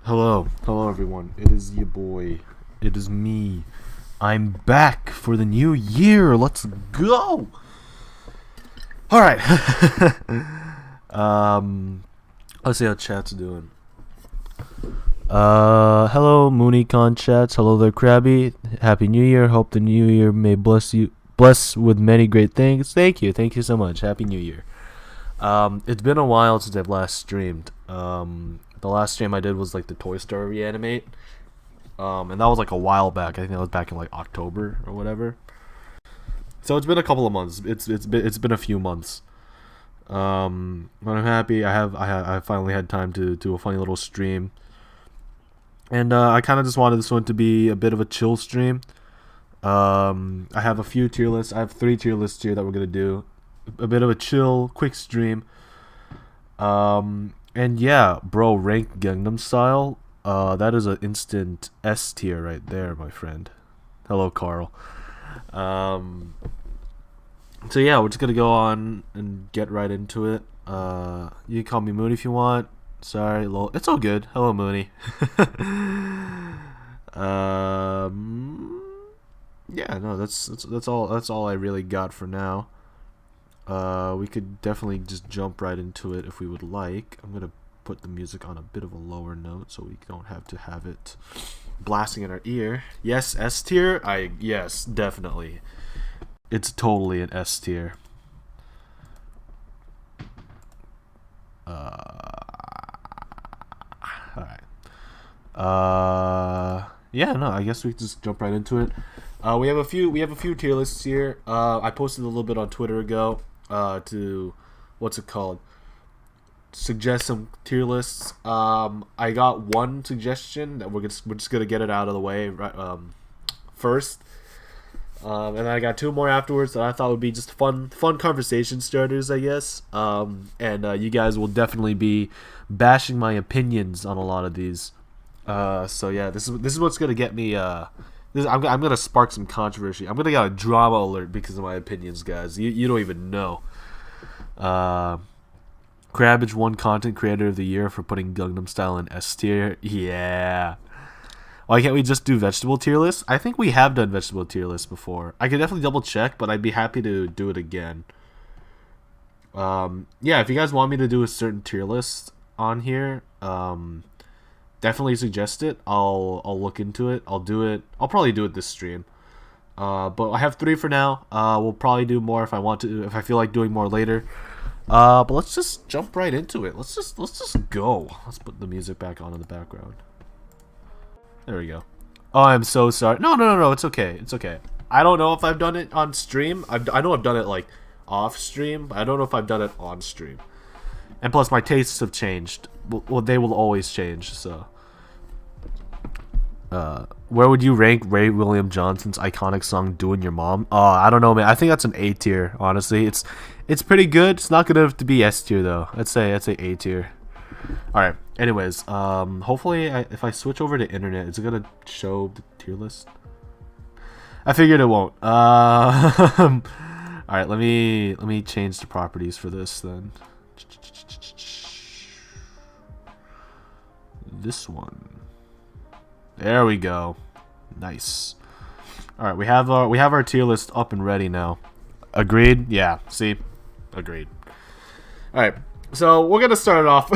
Hello everyone. It is your boy. It is me. I'm back for the new year. Let's go. All right. um, let's see how chat's doing. Hello MooneyCon chats. Hello there, Krabby. Happy New Year. Hope the new year may bless with many great things. Thank you so much. Happy New Year. It's been a while since I've last streamed. The last stream I did was like the Toy Story reanimate. And that was like a while back. I think that was back in like October or whatever. So it's been a couple of months. It's been a few months. But I'm happy. I finally had time to do a funny little stream. And I kind of just wanted this one to be a bit of a chill stream. I have a few tier lists. I have 3 tier lists here that we're gonna do. A bit of a chill, quick stream. And yeah, bro, rank Gangnam Style. That is an instant S tier right there, my friend. Hello, Carl. So yeah, we're just gonna go on and get right into it. You can call me Mooney if you want. Sorry, lol. It's all good. Hello, Mooney. Yeah, no, that's all I really got for now. We could definitely just jump right into it if we would like. I'm gonna put the music on a bit of a lower note so we don't have to have it blasting in our ear. Yes, S tier. Yes, definitely. It's totally an S tier. Alright. Yeah, no, I guess we can just jump right into it. We have a few tier lists here. I posted a little bit on Twitter ago to what's it called? Suggest some tier lists. I got one suggestion that we're just gonna get it out of the way right first. And then I got 2 more afterwards that I thought would be just fun conversation starters, I guess. And you guys will definitely be bashing my opinions on a lot of these. So yeah, this is what's gonna get me. I'm gonna spark some controversy. I'm gonna get a drama alert because of my opinions, guys. You don't even know. Crabbage won Content Creator of the Year for putting Gangnam Style in S tier. Yeah. Why can't we just do vegetable tier lists? I think we have done vegetable tier lists before. I could definitely double check, but I'd be happy to do it again. Yeah, if you guys want me to do a certain tier list on here, definitely suggest it. I'll look into it. I'll do it. I'll probably do it this stream. But I have 3 for now. We'll probably do more if I want to, if I feel like doing more later. But let's just jump right into it. Let's just go. Let's put the music back on in the background. There we go. Oh, I'm so sorry. No. It's okay. It's okay. I don't know if I've done it on stream. I know I've done it like off stream, but I don't know if I've done it on stream. And plus, my tastes have changed. Well, they will always change. So, where would you rank Ray William Johnson's iconic song "Doing Your Mom"? I don't know, man. I think that's an A tier. Honestly, it's pretty good. It's not gonna have to be S tier though. I'd say A tier. All right. Anyways, hopefully, if I switch over to internet, is it gonna show the tier list? I figured it won't. All right. Let me change the properties for this then. This one. There we go. Nice. All right. We have our tier list up and ready now. Agreed? Yeah. See? Agreed. All right. So we're gonna start it off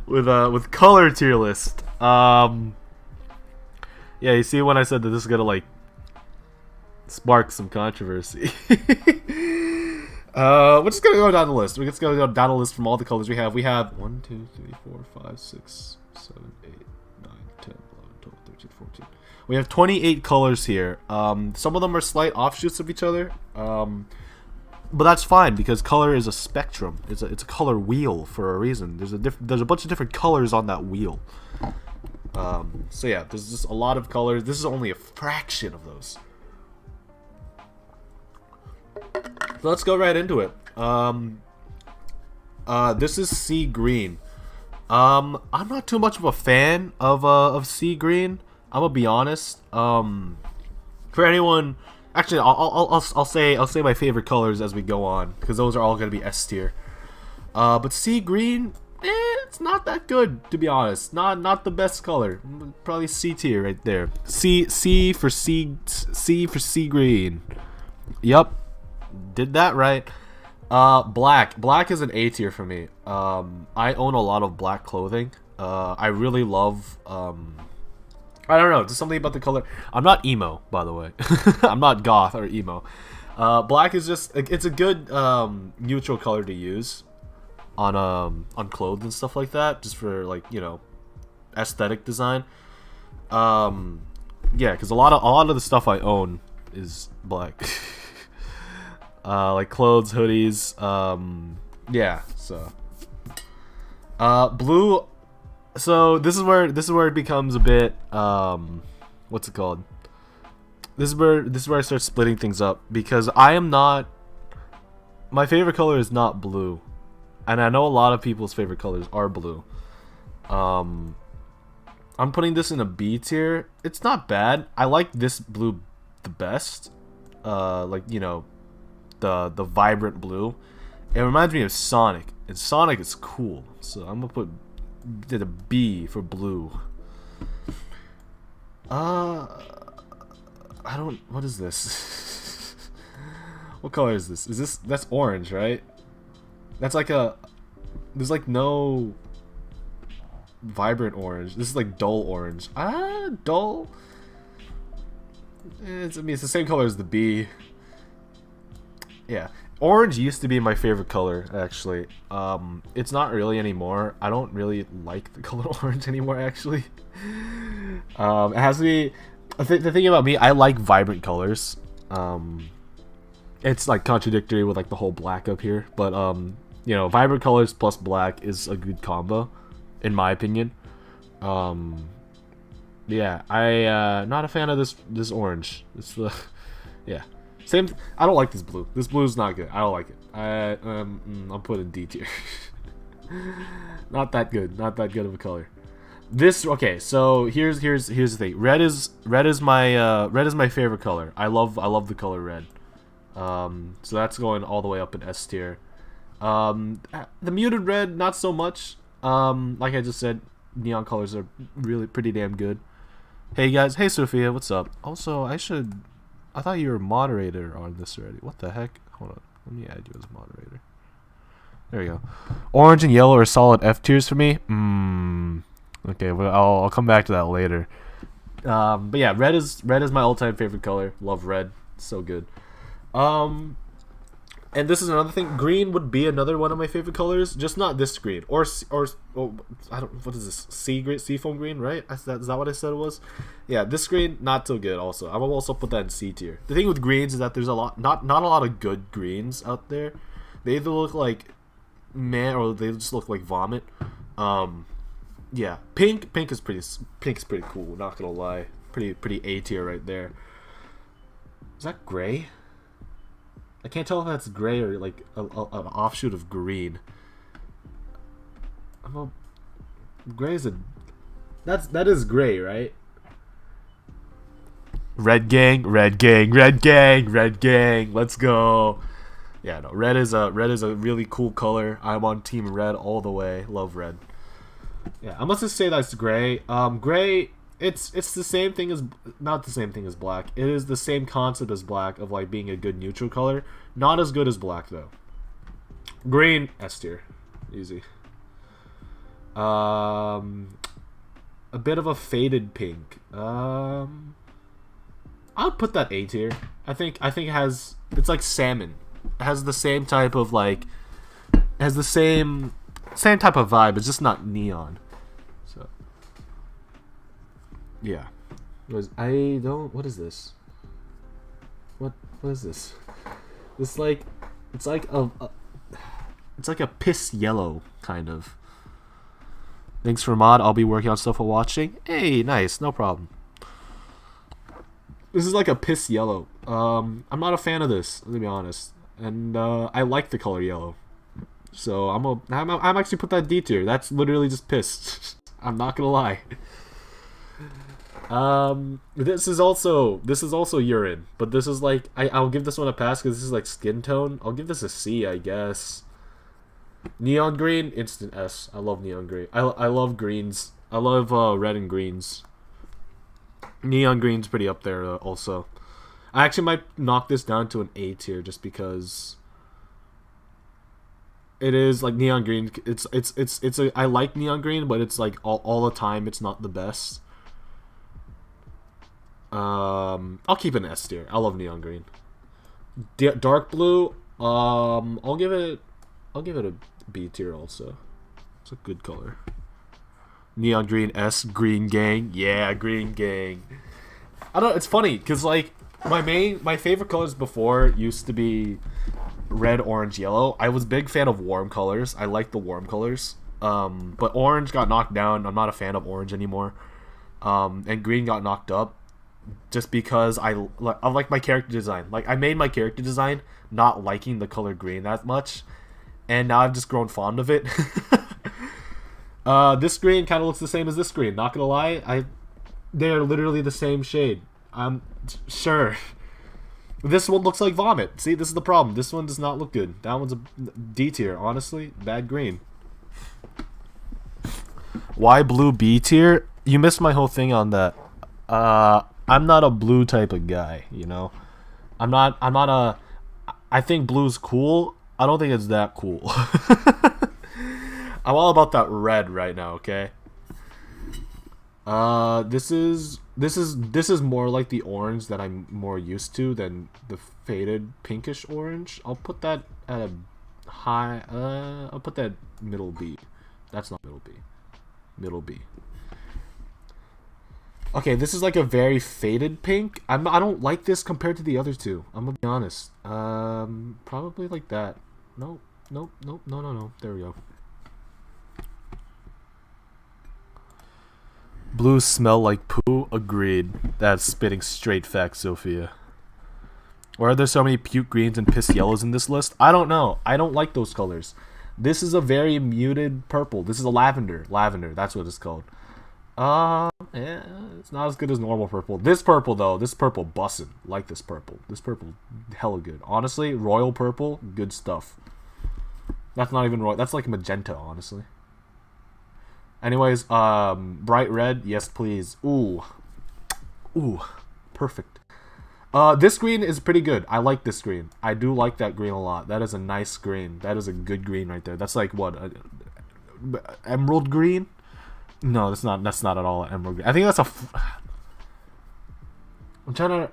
with color tier list. Yeah, you see when I said that this is gonna like spark some controversy. We're just gonna go down the list. We're just gonna go down the list from all the colors we have. We have 1, 2, 3, 4, 5, 6, 7, 8, 9, 10, 11, 12, 13, 14. We have 28 colors here. Some of them are slight offshoots of each other. But that's fine because color is a spectrum. It's a color wheel for a reason. There's a bunch of different colors on that wheel. So yeah, there's just a lot of colors. This is only a fraction of those. So let's go right into it. This is sea green. I'm not too much of a fan of sea green. I'm gonna be honest. For anyone. Actually, I'll say my favorite colors as we go on because those are all gonna be S tier. But sea green, it's not that good, to be honest. Not the best color. Probably C tier right there. C for sea green. Yup, did that right. Black is an A tier for me. I own a lot of black clothing. I really love. I don't know, just something about the color. I'm not emo, by the way. I'm not goth or emo. Black is just, it's a good neutral color to use on clothes and stuff like that, just for, like, you know, aesthetic design. Yeah, because a lot of the stuff I own is black. Like clothes, hoodies, yeah. So blue. So this is where it becomes a bit what's it called? This is where I start splitting things up, because my favorite color is not blue, and I know a lot of people's favorite colors are blue. I'm putting this in a B tier. It's not bad. I like this blue the best. Like, you know, the vibrant blue. It reminds me of Sonic, and Sonic is cool. So I'm gonna put a B for blue. I don't. What is this? What color is this? That's orange, right? That's like a. There's like no vibrant orange. This is like dull orange. Dull. I mean, it's the same color as the B. Yeah, orange used to be my favorite color, actually. It's not really anymore. I don't really like the color orange anymore, actually. It has to be. The thing about me, I like vibrant colors. It's like contradictory with like the whole black up here, but you know, vibrant colors plus black is a good combo, in my opinion. Yeah, I not a fan of this orange. It's the yeah. Same. I don't like this blue. This blue is not good. I don't like it. I'm putting D tier. Not that good. Not that good of a color. This okay. So here's the thing. Red is my favorite color. I love the color red. So that's going all the way up in S tier. The muted red, not so much. Like I just said, neon colors are really pretty damn good. Hey guys. Hey Sophia. What's up? Also, I thought you were a moderator on this already. What the heck? Hold on. Let me add you as a moderator. There we go. Orange and yellow are solid F tiers for me. Okay, well, I'll come back to that later. But yeah, red is my all-time favorite color. Love red. So good. And this is another thing. Green would be another one of my favorite colors. Just not this green. Or I don't. What is this? Seafoam green, right? Is that what I said it was? Yeah, this green not so good. Also, I will also put that in C tier. The thing with greens is that there's not a lot of good greens out there. They either look like meh or they just look like vomit. Yeah, pink is pretty cool. Not gonna lie, pretty A tier right there. Is that gray? I can't tell if that's gray or like an offshoot of green. Gray is that is gray, right? Red gang, red gang, red gang, red gang. Let's go. Yeah, no, red is a really cool color. I'm on team red all the way. Love red. Yeah, I must just say that's gray. Gray. It's the same thing as, not the same thing as black. It is the same concept as black of like being a good neutral color. Not as good as black though. Green, S tier, easy. A bit of a faded pink. I'll put that A tier. I think it has. It's like salmon. It has the same type of like. It has the same type of vibe. It's just not neon. So. Yeah. What is this? What is this? It's like a piss yellow kind of. Thanks for mod. I'll be working on stuff while watching. Hey, nice, no problem. This is like a piss yellow. I'm not a fan of this, to be honest. And I like the color yellow. So I'm actually put that D tier. That's literally just piss. I'm not gonna lie. This is also urine, but this is like I'll give this one a pass because this is like skin tone. I'll give this a C, I guess. Neon green, instant S. I love neon green. I love greens. I love red and greens. Neon green's pretty up there also. I actually might knock this down to an A tier just because it is like neon green. It's a I like neon green, but it's like all the time it's not the best. I'll keep it an S tier. I love neon green. Dark blue. I'll give it a B tier also. It's a good color. Neon green S, green gang. Yeah, green gang. I don't know, it's funny because like my favorite colors before used to be red, orange, yellow. I was a big fan of warm colors. I like the warm colors. But orange got knocked down. I'm not a fan of orange anymore. And green got knocked up just because I like my character design. Like I made my character design not liking the color green that much, and now I've just grown fond of it. This green kind of looks the same as this green. Not gonna lie, they're literally the same shade. I'm sure. This one looks like vomit. See, this is the problem. This one does not look good. That one's a D tier. Honestly, bad green. Why blue B tier? You missed my whole thing on that. I'm not a blue type of guy. You know, I'm not a. I think blue's cool. I don't think it's that cool. I'm all about that red right now. Okay. This is more like the orange that I'm more used to than the faded pinkish orange. I'll put that at a high. I'll put that middle B. That's not middle B. Middle B. Okay, this is like a very faded pink. I don't like this compared to the other two. I'm gonna be honest. Probably like that. Nope. No. There we go. Blues smell like poo. Agreed. That's spitting straight facts, Sophia. Why are there so many puke greens and piss yellows in this list? I don't know. I don't like those colors. This is a very muted purple. This is a lavender. Lavender. That's what it's called. Yeah, it's not as good as normal purple. This purple though, this purple bussin'. Like this purple. This purple, hella good. Honestly, royal purple, good stuff. That's not even royal. That's like magenta, honestly. Anyways, bright red, yes please. Ooh, perfect. This green is pretty good. I like this green. I do like that green a lot. That is a nice green. That is a good green right there. That's like what, emerald green? No, that's not. That's not at all emerald green. I think that's a. I'm trying to.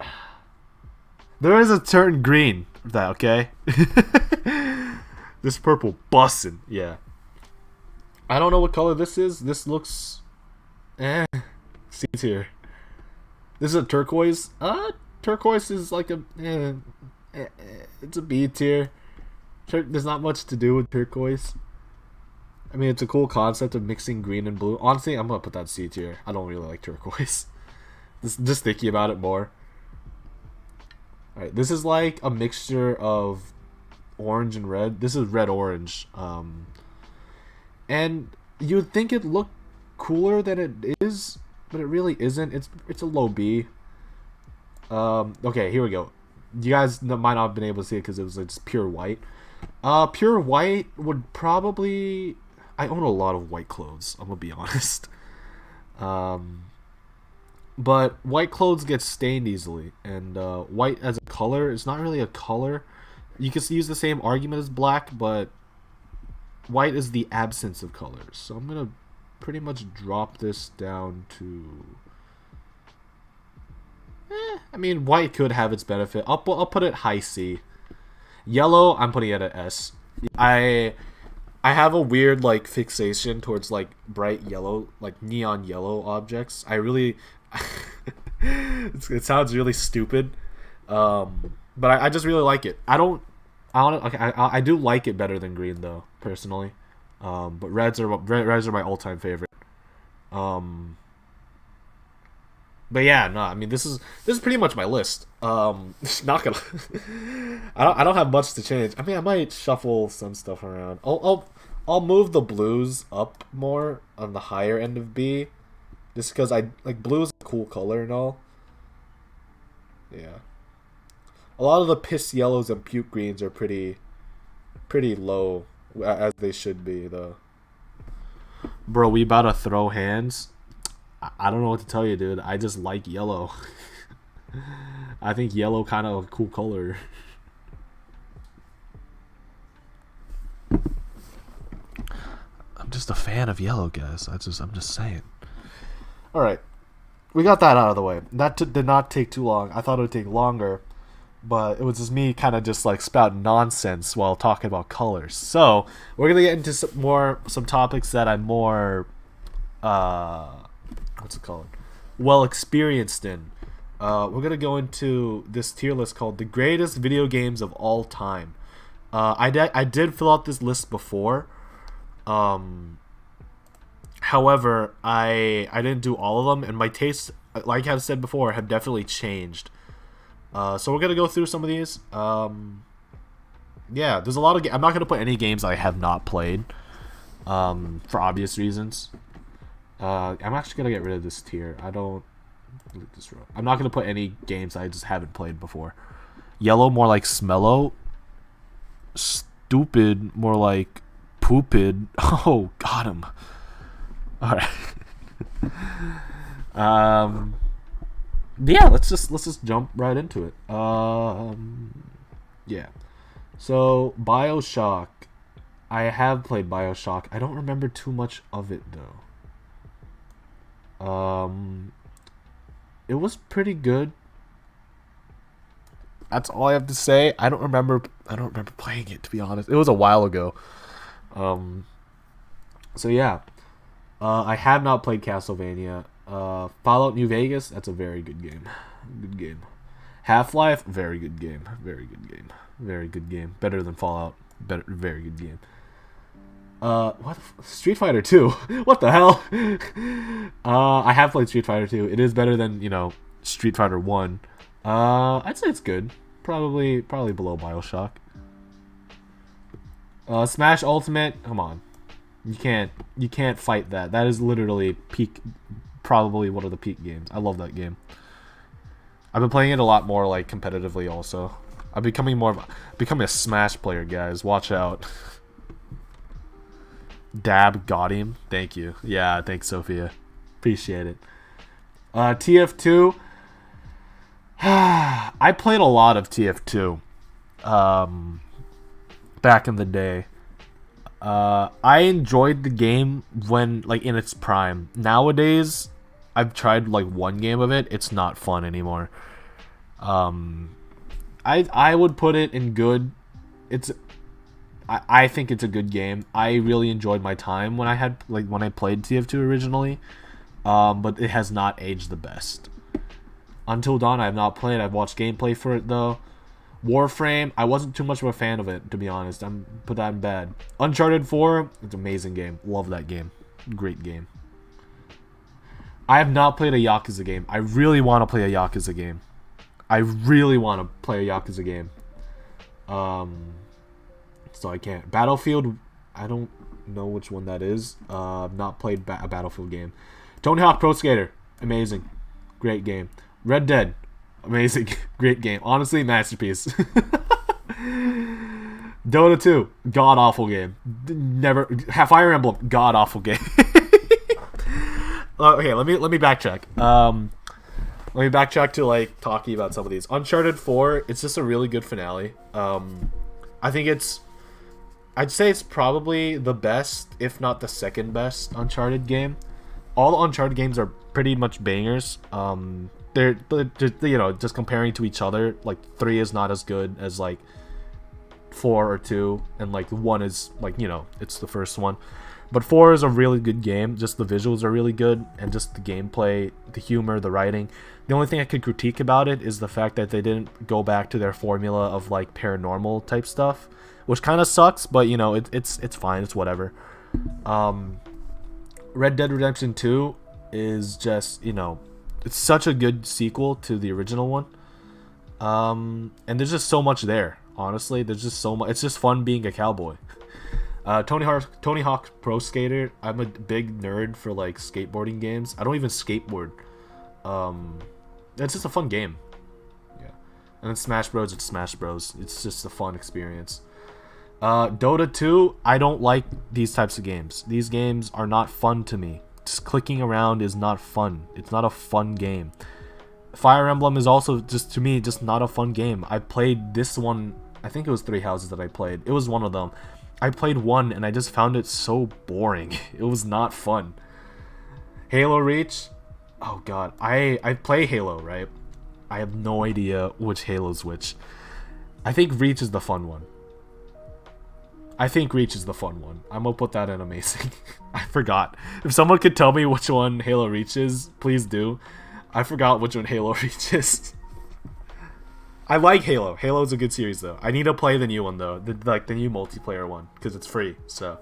There is a certain green that okay. This purple bussin', yeah. I don't know what color this is. This looks, C tier. This is a turquoise. Turquoise is like a, it's a B tier. There's not much to do with turquoise. I mean, it's a cool concept of mixing green and blue. Honestly, I'm gonna put that C tier. I don't really like turquoise. Just thinking about it more. All right, this is like a mixture of orange and red. This is red orange. And you'd think it looked cooler than it is, but it really isn't. It's a low B. Okay, here we go. You guys might not have been able to see it because it was like just pure white. Pure white would probably. I own a lot of white clothes. I'm gonna be honest. But white clothes get stained easily, and white as a color is not really a color. You can use the same argument as black, but white is the absence of colors. So I'm gonna pretty much drop this down to. I mean, white could have its benefit. I'll put it high C. Yellow, I'm putting it at S. I have a weird like fixation towards like bright yellow, like neon yellow objects. I really, it sounds really stupid, but I just really like it. I do like it better than green though, personally. But reds are my all-time favorite. But yeah, no, I mean this is pretty much my list. Not gonna. I don't have much to change. I mean, I might shuffle some stuff around. I'll move the blues up more on the higher end of B, just because I like blue is a cool color and all. Yeah. A lot of the piss yellows and puke greens are pretty low as they should be though. Bro, we about to throw hands. I don't know what to tell you, dude. I just like yellow. I think yellow kind of a cool color. I'm just a fan of yellow, guys. I'm just saying. All right, we got that out of the way. That did not take too long. I thought it would take longer, but it was just me kind of just like spouting nonsense while talking about colors. So we're gonna get into some topics that I'm more what's it called, well experienced in. We're gonna go into this tier list called the greatest video games of all time. I did fill out this list before. However, I didn't do all of them, and my tastes, like I've said before, have definitely changed. So we're gonna go through some of these. Yeah, there's a lot of. I'm not gonna put any games I have not played, for obvious reasons. I'm actually gonna get rid of this tier. I don't. This row. I'm not gonna put any games I just haven't played before. Yellow, more like smello. Stupid, more like poopid. Oh, got him. All right. Yeah, let's just jump right into it. Yeah. So BioShock, I have played BioShock. I don't remember too much of it though. It was pretty good. That's all I have to say. I don't remember playing it, to be honest. It was a while ago. So yeah. I have not played Castlevania. Fallout New Vegas, that's a very good game. Good game. Half-Life, very good game. Very good game. Very good game. Better than Fallout. Very good game. What? Street Fighter 2? What the hell? I have played Street Fighter 2. It is better than, Street Fighter 1. I'd say it's good. Probably below BioShock. Smash Ultimate, come on. You can't fight that. That is literally probably one of the peak games. I love that game. I've been playing it a lot more like competitively also. I'm becoming a Smash player, guys. Watch out. Dab got him. Thank you. Yeah, thanks, Sophia. Appreciate it. TF2. I played a lot of TF2 back in the day. I enjoyed the game when, like, in its prime. Nowadays, I've tried, like, one game of it. It's not fun anymore. I would put it in good. I think it's a good game. I really enjoyed my time when I played TF2 originally. But it has not aged the best. Until Dawn, I have not played. I've watched gameplay for it, though. Warframe, I wasn't too much of a fan of it, to be honest. Put that in bad. Uncharted 4, it's an amazing game. Love that game. Great game. I have not played a Yakuza game. I really want to play a Yakuza game. So I can't. Battlefield, I don't know which one that is. I've not played a Battlefield game. Tony Hawk Pro Skater, amazing. Great game. Red Dead, amazing. Great game. Honestly, masterpiece. Dota 2, god awful game. Never. Fire Emblem, god awful game. Okay, let me backtrack. Let me backtrack to like talking about some of these. Uncharted 4, it's just a really good finale. I think I'd say it's probably the best, if not the second best Uncharted game. All the Uncharted games are pretty much bangers. They're just comparing to each other, like 3 is not as good as like 4 or 2, and like 1 is like, it's the first one. But 4 is a really good game. Just the visuals are really good, and just the gameplay, the humor, the writing. The only thing I could critique about it is the fact that they didn't go back to their formula of like paranormal type stuff, which kind of sucks. But it's fine. It's whatever. Red Dead Redemption 2 is just it's such a good sequel to the original one. And there's just so much there. Honestly, there's just so much. It's just fun being a cowboy. Tony Hawk Pro Skater. I'm a big nerd for like skateboarding games. I don't even skateboard. It's just a fun game. Yeah. And then Smash Bros. It's Smash Bros. It's just a fun experience. Dota 2, I don't like these types of games. These games are not fun to me. Just clicking around is not fun. It's not a fun game. Fire Emblem is also, just to me, just not a fun game. I played this one, I think it was Three Houses that I played. It was one of them. I played one and I just found it so boring. It was not fun. Halo Reach, oh god, I play Halo, right? I have no idea which Halo's which. I think Reach is the fun one. I'm gonna put that in amazing. I forgot. If someone could tell me which one Halo Reach is, please do. I forgot which one Halo Reach is. I like Halo. Halo's a good series though. I need to play the new one though, the new multiplayer one, because it's free. So,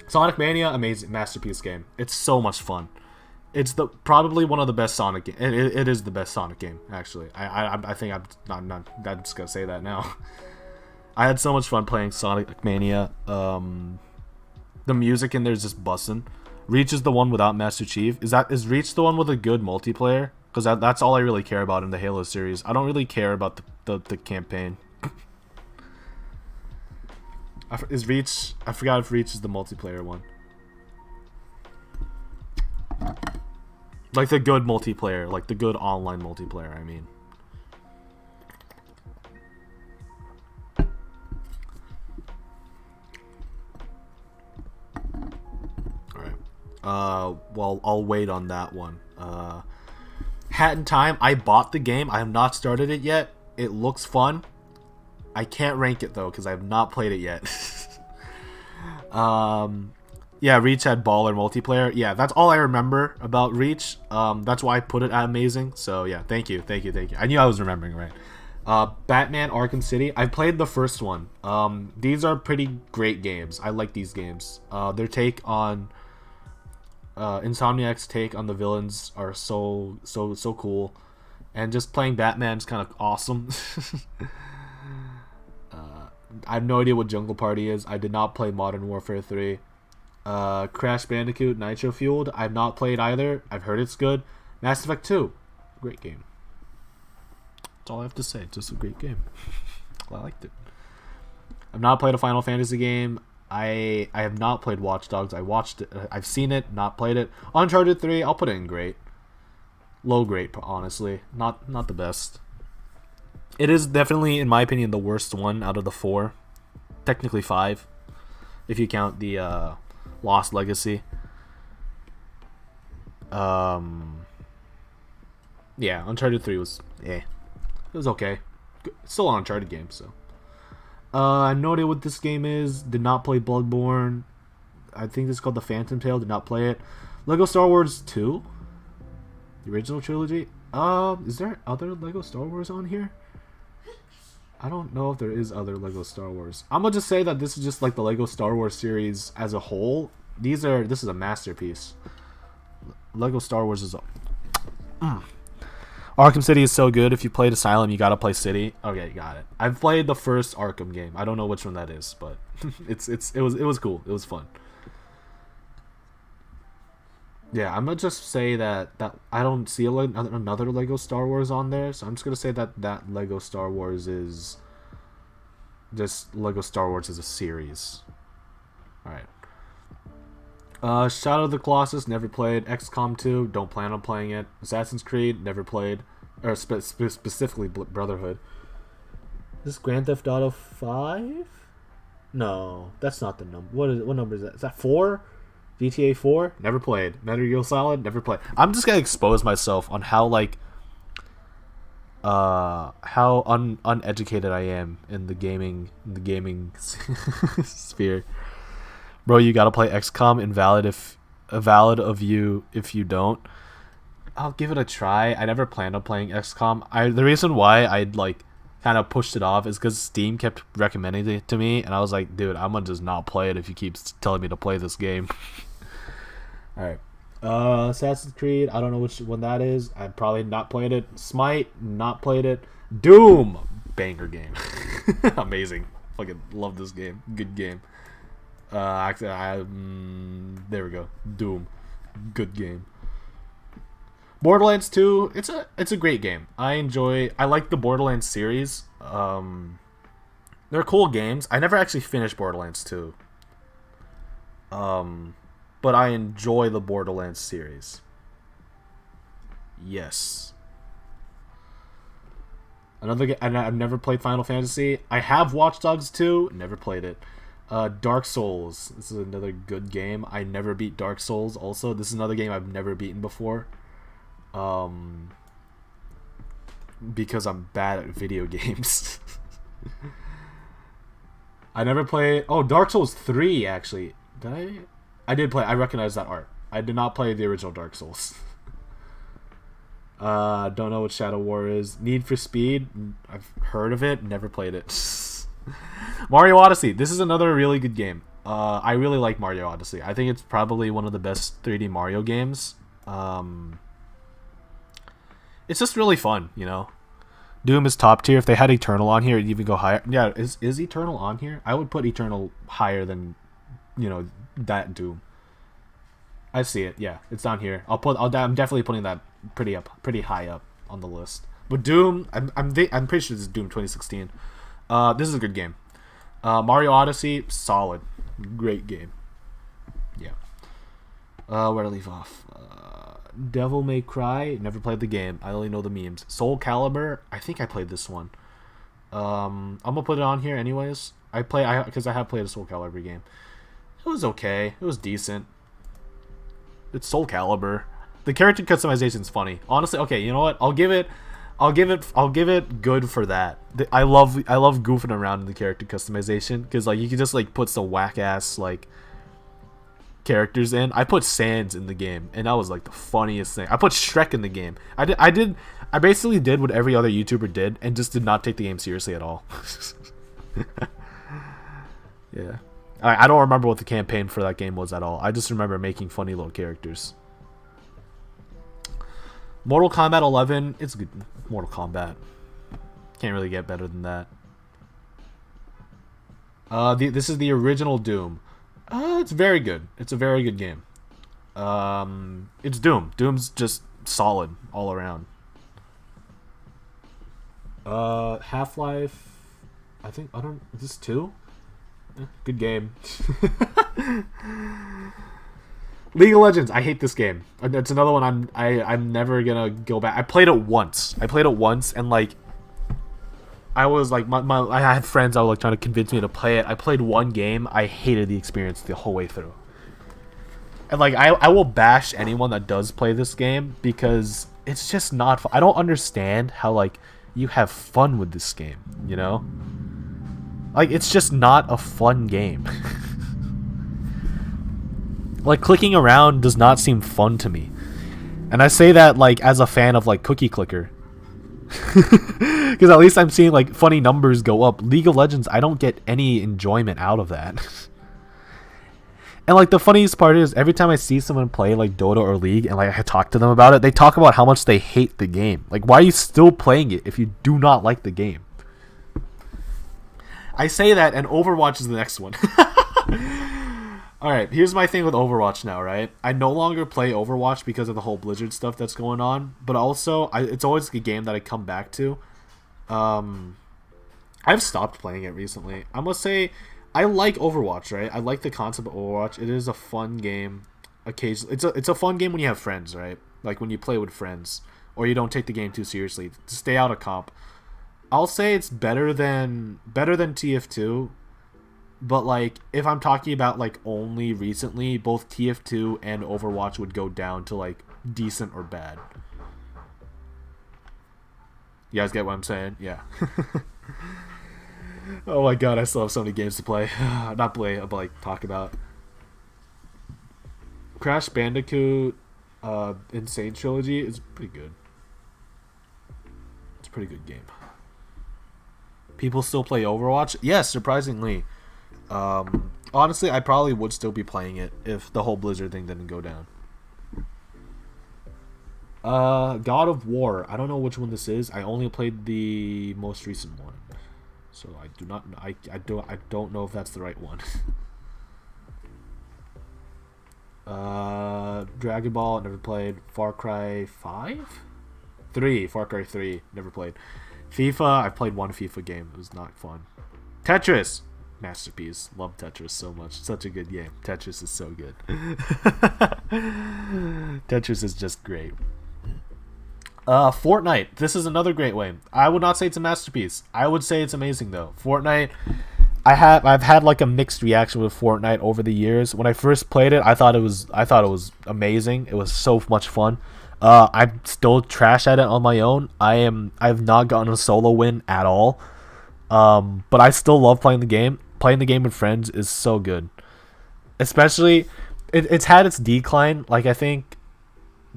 Sonic Mania, amazing masterpiece game. It's so much fun. It's probably one of the best Sonic games. It is the best Sonic game actually. I think I'm just gonna say that now. I had so much fun playing Sonic Mania. The music in there is just bussin'. Reach is the one without Master Chief. Is Reach the one with a good multiplayer? Because that's all I really care about in the Halo series. I don't really care about the campaign. Is Reach... I forgot if Reach is the multiplayer one. Like the good multiplayer. Like the good online multiplayer, I mean. Well, I'll wait on that one. Hat in Time, I bought the game. I have not started it yet. It looks fun. I can't rank it though because I have not played it yet. Yeah, Reach had baller multiplayer. Yeah, that's all I remember about Reach. That's why I put it at amazing. So yeah, thank you. I knew I was remembering right. Batman Arkham City. I played the first one. These are pretty great games. I like these games. Their take on Insomniac's take on the villains are so cool, and just playing Batman's kind of awesome. I have no idea what Jungle Party is. I did not play Modern Warfare 3. Crash Bandicoot Nitro Fueled, I've not played either. I've heard it's good. Mass Effect 2, great game. That's all I have to say. Just a great game. I liked it. I've not played a Final Fantasy game. I have not played Watch Dogs. I watched it. I've seen it, not played it. Uncharted 3, I'll put it in great. Low grade, honestly. Not the best. It is definitely, in my opinion, the worst one out of the 4. Technically 5, if you count the Lost Legacy. Yeah, Uncharted 3 was it was okay. It's still an Uncharted game, so. I have no idea what this game is. Did not play Bloodborne. I think this is called The Phantom Tale. Did not play it. Lego Star Wars 2? The original trilogy? Is there other Lego Star Wars on here? I don't know if there is other Lego Star Wars. I'm gonna just say that this is just like the Lego Star Wars series as a whole. This is a masterpiece. Lego Star Wars is Arkham City is so good. If you played Asylum, you gotta play City. Okay, got it. I've played the first Arkham game. I don't know which one that is, but it was cool. It was fun. Yeah, I'm gonna just say that I don't see another Lego Star Wars on there, so I'm just gonna say that Lego Star Wars is just Lego Star Wars as a series. All right. Shadow of the Colossus, never played. XCOM 2, don't plan on playing it. Assassin's Creed, never played. Or specifically Brotherhood. Is this Grand Theft Auto 5? No, that's not the number. What number is that? Is that 4? GTA 4? Never played. Metal Gear Solid? Never played. I'm just gonna expose myself on how uneducated I am in the gaming sphere. Bro, you gotta play XCOM. Invalid of you if you don't. I'll give it a try. I never planned on playing XCOM. The reason why I'd kind of pushed it off is because Steam kept recommending it to me, and I was like, dude, I'm gonna just not play it if you keep telling me to play this game. Alright. Assassin's Creed, I don't know which one that is. I've probably not played it. Smite, not played it. Doom, banger game. Amazing. Fucking love this game. Good game. Actually, there we go. Doom, good game. Borderlands 2, it's a great game. I like the Borderlands series. They're cool games. I never actually finished Borderlands 2. But I enjoy the Borderlands series. Yes. Another game, and I've never played Final Fantasy. I have Watch Dogs 2, never played it. Dark Souls. This is another good game. I never beat Dark Souls. Also, this is another game I've never beaten before. Because I'm bad at video games. I never played. Oh, Dark Souls 3 actually. Did I? I did play. I recognize that art. I did not play the original Dark Souls. Don't know what Shadow War is. Need for Speed. I've heard of it. Never played it. Mario Odyssey. This is another really good game. I really like Mario Odyssey. I think it's probably one of the best 3D Mario games. It's just really fun, you know. Doom is top tier. If they had Eternal on here, it'd even go higher. Yeah, is Eternal on here? I would put Eternal higher than, you know, that Doom. I see it. Yeah, it's down here. I'm definitely putting that pretty high up on the list. But Doom, I'm pretty sure this is Doom 2016. This is a good game. Mario Odyssey, solid, great game. Yeah. Where to leave off? Devil May Cry, never played the game. I only know the memes. Soul Calibur, I think I played this one. I'm gonna put it on here anyways. Because I have played a Soul Calibur game. It was okay. It was decent. It's Soul Calibur. The character customization's funny. Honestly, okay, you know what? I'll give it good for that. I love goofing around in the character customization because like you can just like put some whack ass like characters in. I put Sans in the game, and that was like the funniest thing. I put Shrek in the game. I basically did what every other YouTuber did, and just did not take the game seriously at all. Yeah, I don't remember what the campaign for that game was at all. I just remember making funny little characters. Mortal Kombat 11, it's good. Mortal Kombat, can't really get better than that. This is the original Doom. It's very good. It's a very good game. It's Doom. Doom's just solid all around. Half-Life, is this 2? Good game. League of Legends, I hate this game. It's another one I'm never gonna go back. I played it once, and like I was like, I had friends that were like trying to convince me to play it. I played one game. I hated the experience the whole way through. And like, I will bash anyone that does play this game because it's just not fun. I don't understand how like you have fun with this game, you know? Like, it's just not a fun game. Like, clicking around does not seem fun to me. And I say that like as a fan of like Cookie Clicker. Because at least I'm seeing like funny numbers go up. League of Legends, I don't get any enjoyment out of that. And like the funniest part is every time I see someone play like Dota or League and like I talk to them about it, they talk about how much they hate the game. Like, why are you still playing it if you do not like the game? I say that, and Overwatch is the next one. Alright, here's my thing with Overwatch now, right? I no longer play Overwatch because of the whole Blizzard stuff that's going on, but also, it's always a game that I come back to. I've stopped playing it recently. I must say, I like Overwatch, right? I like the concept of Overwatch. It is a fun game. Occasionally, it's a fun game when you have friends, right? Like when you play with friends, or you don't take the game too seriously. To stay out of comp. I'll say it's better than TF2. But, like, if I'm talking about, like, only recently, both TF2 and Overwatch would go down to, like, decent or bad. You guys get what I'm saying? Yeah. Oh my god, I still have so many games to play. Not play, but, like, talk about. Crash Bandicoot Insane Trilogy is pretty good. It's a pretty good game. People still play Overwatch? Yes, surprisingly. Honestly, I probably would still be playing it if the whole Blizzard thing didn't go down. God of War. I don't know which one this is. I only played the most recent one, so I do not. I don't know if that's the right one. Dragon Ball. Never played. Far Cry 5, 3. Far Cry 3. Never played. FIFA. I played one FIFA game. It was not fun. Tetris, masterpiece. Love Tetris so much. Such a good game. Tetris is so good. Tetris is just great. Fortnite. This is another great way. I would not say it's a masterpiece. I would say it's amazing though. Fortnite. I've had like a mixed reaction with Fortnite over the years. When I first played it, I thought it was amazing. It was so much fun. I'm still trash at it on my own. I've not gotten a solo win at all. But I still love playing the game. Playing the game with friends is so good. Especially, it's had its decline. Like I think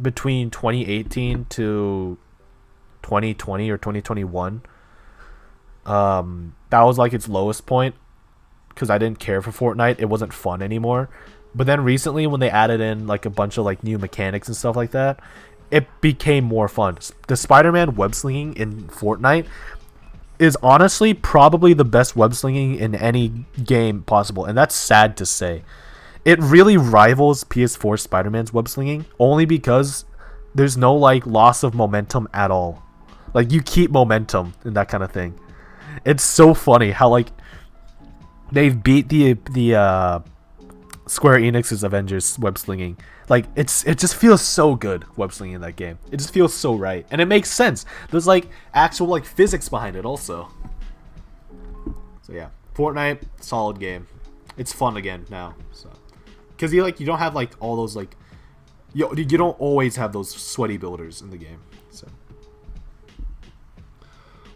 between 2018 to 2020 or 2021. That was like its lowest point because I didn't care for Fortnite. It wasn't fun anymore. But then recently, when they added in like a bunch of like new mechanics and stuff like that, it became more fun. The Spider-Man web slinging in Fortnite is honestly probably the best web slinging in any game possible, and that's sad to say. It really rivals PS4 Spider-Man's web slinging only because there's no like loss of momentum at all. Like you keep momentum and that kind of thing. It's so funny how like they've beat the Square Enix's Avengers web slinging. Like it just feels so good web slinging in that game. It just feels so right, and it makes sense. There's like actual like physics behind it also. So yeah, Fortnite, solid game. It's fun again now. So because you don't have like all those like you don't always have those sweaty builders in the game. So.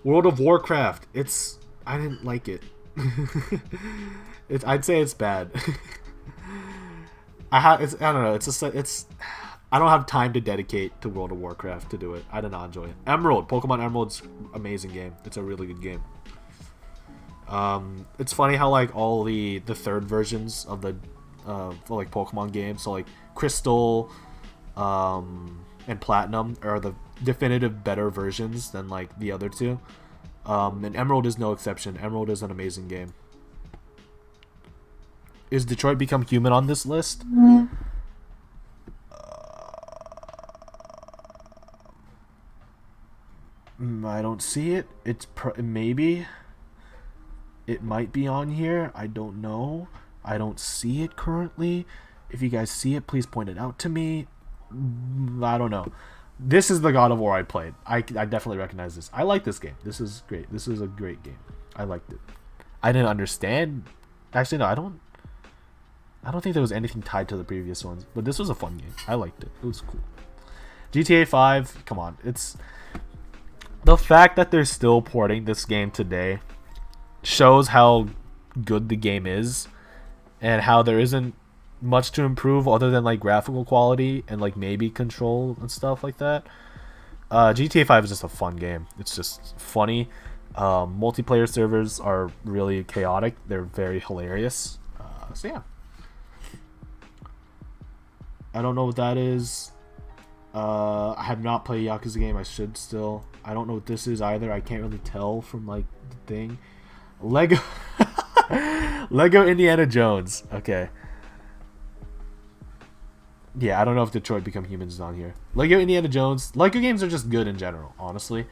World of Warcraft. I didn't like it. I'd say it's bad. I don't know. I don't have time to dedicate to World of Warcraft to do it. I did not enjoy it. Emerald. Pokemon Emerald's amazing game. It's a really good game. It's funny how like all the third versions of the for like Pokemon games, so like Crystal, and Platinum are the definitive better versions than like the other two. And Emerald is no exception. Emerald is an amazing game. Is Detroit Become Human on this list? I don't see it. It's maybe. It might be on here. I don't know. I don't see it currently. If you guys see it, please point it out to me. I don't know. This is the God of War I played. I definitely recognize this. I like this game. This is great. This is a great game. I liked it. I didn't understand. Actually, no, I don't think there was anything tied to the previous ones. But this was a fun game. I liked it. It was cool. GTA 5, come on. It's the fact that they're still porting this game today shows how good the game is and how there isn't much to improve other than like graphical quality and like maybe control and stuff like that. GTA 5 is just a fun game. It's just funny. Multiplayer servers are really chaotic. They're very hilarious. So yeah, I don't know what that is. I have not played a Yakuza game. I should still. I don't know what this is either. I can't really tell from like the thing. Lego Lego Indiana Jones. Okay. Yeah, I don't know if Detroit Become Human is on here. Lego Indiana Jones. Lego games are just good in general, honestly.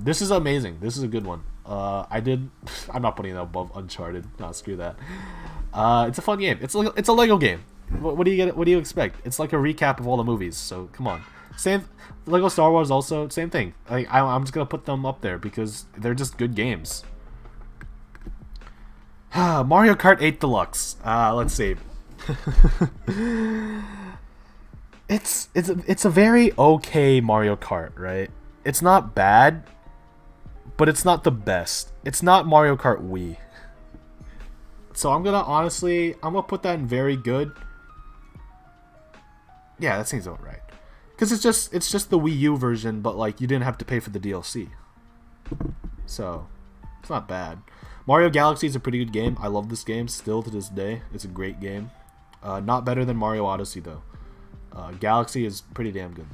This is amazing. This is a good one. I'm not putting it above Uncharted. No, screw that. It's a fun game. It's a Lego game. What do you get? What do you expect? It's like a recap of all the movies. So come on. Same. Lego Star Wars also same thing. I'm just gonna put them up there because they're just good games. Mario Kart 8 Deluxe. Let's see. It's a very okay Mario Kart, right? It's not bad, but it's not the best. It's not Mario Kart Wii. So I'm gonna put that in very good. Yeah, that seems about right. Because it's just the Wii U version, but like you didn't have to pay for the DLC. So it's not bad. Mario Galaxy is a pretty good game. I love this game still to this day. It's a great game. Not better than Mario Odyssey though. Galaxy is pretty damn good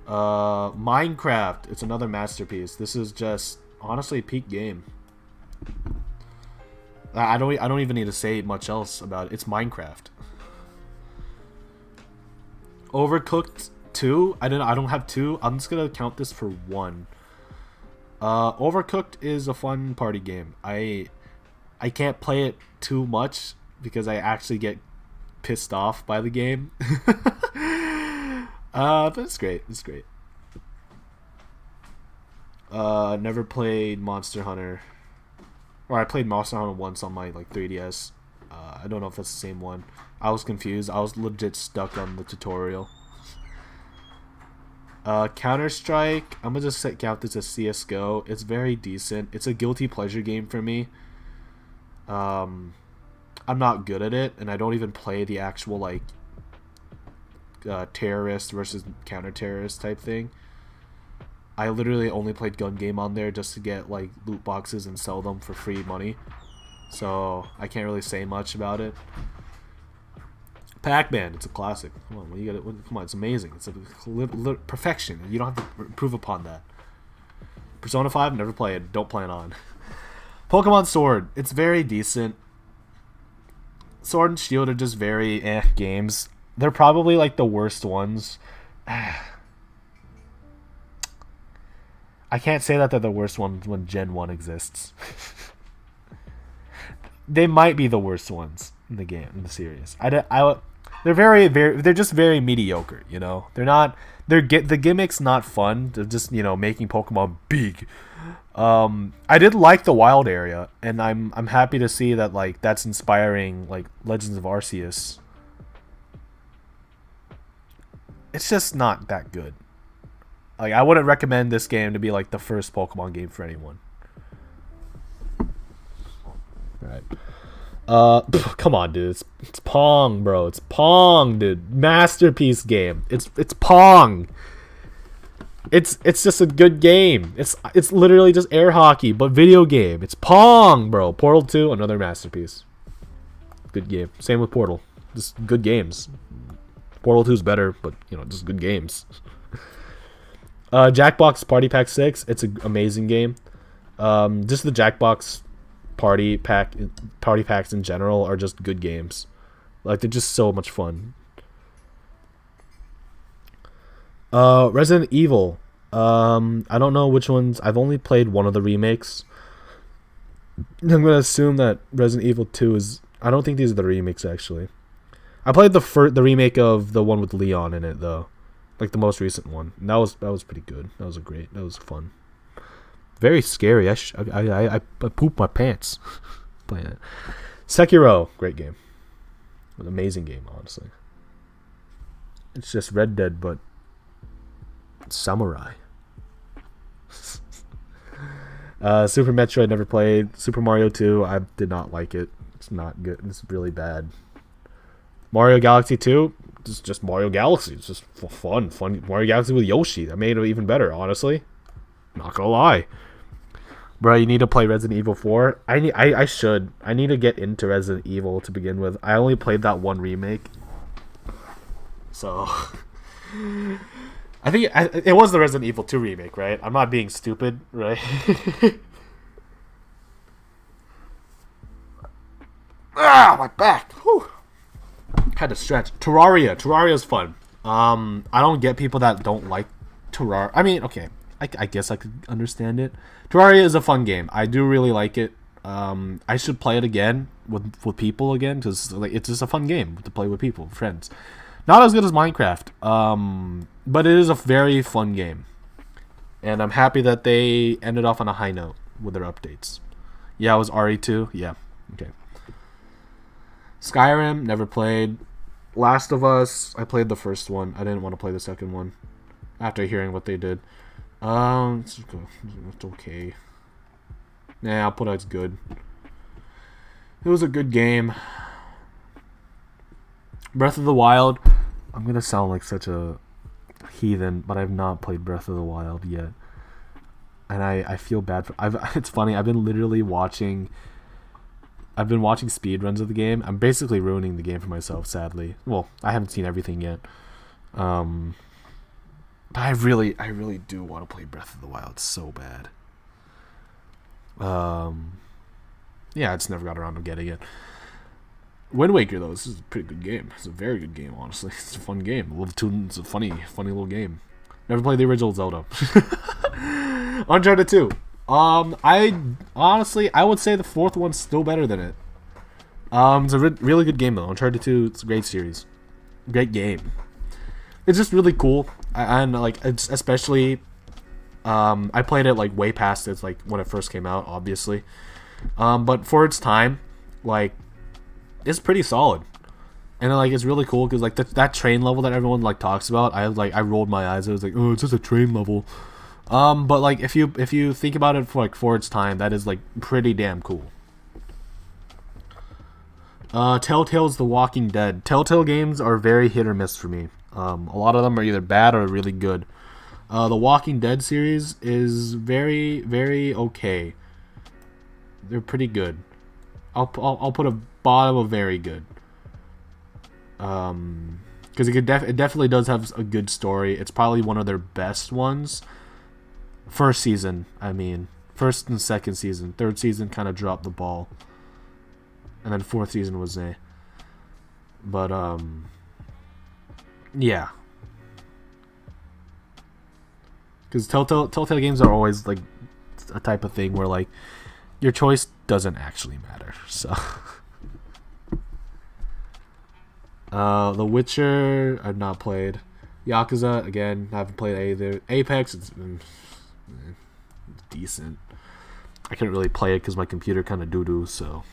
though. Minecraft. It's another masterpiece. This is just honestly a peak game. I don't even need to say much else about it. It's Minecraft. Overcooked 2. I don't have 2. I'm just gonna count this for 1. Overcooked is a fun party game. I can't play it too much because I actually get pissed off by the game. But it's great. It's great. Never played Monster Hunter. Or I played Monster Hunter once on my 3DS. I don't know if that's the same one. I was confused. I was legit stuck on the tutorial. Counter-Strike. I'm gonna just count this as CS:GO. It's very decent. It's a guilty pleasure game for me. I'm not good at it, and I don't even play the actual terrorist versus counter-terrorist type thing. I literally only played gun game on there just to get loot boxes and sell them for free money. So I can't really say much about it. Pac-Man, it's a classic. Come on, you got it. Come on, it's amazing. It's a perfection. You don't have to improve upon that. Persona 5, never played. Don't plan on. Pokemon Sword, it's very decent. Sword and Shield are just very games. They're probably the worst ones. I can't say that they're the worst ones when Gen 1 exists. They might be the worst ones in the game, in the series. They're just very mediocre, you know? The gimmick's not fun. They're just, making Pokemon big. I did like the wild area, and I'm happy to see that that's inspiring Legends of Arceus. It's just not that good. I wouldn't recommend this game to be the first Pokemon game for anyone. Alright. Come on, dude. It's Pong, bro. It's Pong, dude. Masterpiece game. It's Pong. It's just a good game. It's literally just air hockey, but video game. It's Pong, bro. Portal 2, another masterpiece. Good game. Same with Portal. Just good games. Portal 2 is better, but just good games. Jackbox Party Pack 6. It's an amazing game. Just the Jackbox party packs in general are just good games. They're just so much fun. Resident Evil. I don't know which ones. I've only played one of the remakes. I'm gonna assume that Resident Evil 2 is. I don't think these are the remakes actually. I played the remake of the one with Leon in it though, the most recent one. And that was pretty good. That was fun. Very scary. I pooped my pants playing it. Sekiro, great game. An amazing game, honestly. It's just Red Dead, but samurai. Super Metroid, never played. Super Mario 2, I did not like it. It's not good. It's really bad. Mario Galaxy 2, just Mario Galaxy. It's just fun. Mario Galaxy with Yoshi. That made it even better, honestly. Not gonna lie. Bro, you need to play Resident Evil 4. I should. I need to get into Resident Evil to begin with. I only played that one remake. So I think it was the Resident Evil 2 remake, right? I'm not being stupid, right? My back. Whew. Had to stretch. Terraria is fun. I don't get people that don't like Terraria. I mean, okay. I guess I could understand it. Terraria is a fun game. I do really like it. I should play it again with people again because it's just a fun game to play with people, friends. Not as good as Minecraft, but it is a very fun game, and I'm happy that they ended off on a high note with their updates. Yeah, it was RE2. Yeah, okay. Skyrim, never played. Last of Us, I played the first one. I didn't want to play the second one after hearing what they did. It's okay. Nah, I'll put it as good. It was a good game. Breath of the Wild. I'm gonna sound like such a heathen, but I've not played Breath of the Wild yet, and I feel bad for. It's funny. I've been literally watching. I've been watching speedruns of the game. I'm basically ruining the game for myself, sadly. Well, I haven't seen everything yet. But I really do want to play Breath of the Wild so bad. Yeah, I just never got around to getting it. Wind Waker, though, this is a pretty good game. It's a very good game, honestly. It's a fun game. It's a funny little game. Never played the original Zelda. Uncharted 2. I honestly I would say the fourth one's still better than it. It's a really good game though. Uncharted 2, it's a great series, great game. It's just really cool. And like it's especially, I played it like way past its like when it first came out, obviously. But for its time, like it's pretty solid. And like it's really cool because like that train level that everyone like talks about, I rolled my eyes. I was like, oh, it's just a train level. But like if you think about it for its time, that is like pretty damn cool. Telltale's The Walking Dead. Telltale games are very hit or miss for me. A lot of them are either bad or really good. The Walking Dead series is very very okay. They're pretty good. I'll put a bottom of very good. Because it definitely does have a good story. It's probably one of their best ones. First season, I mean, first and second season. Third season kind of dropped the ball, and then fourth season was a. But yeah, because Telltale games are always like a type of thing where like your choice doesn't actually matter. So. The Witcher, I've not played. Yakuza, again, haven't played either. Apex, it's decent. I couldn't really play it because my computer kind of doo-doo, so.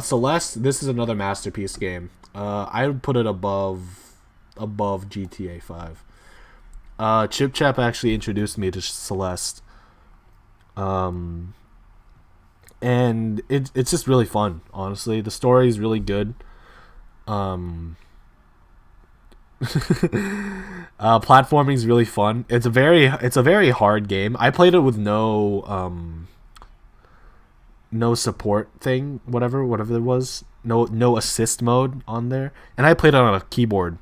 Celeste, this is another masterpiece game. I would put it above GTA 5. Chip Chap actually introduced me to Celeste. And it's just really fun, honestly. The story is really good. Platforming is really fun. It's a very hard game. I played it with no support thing, whatever it was. No assist mode on there, and I played it on a keyboard.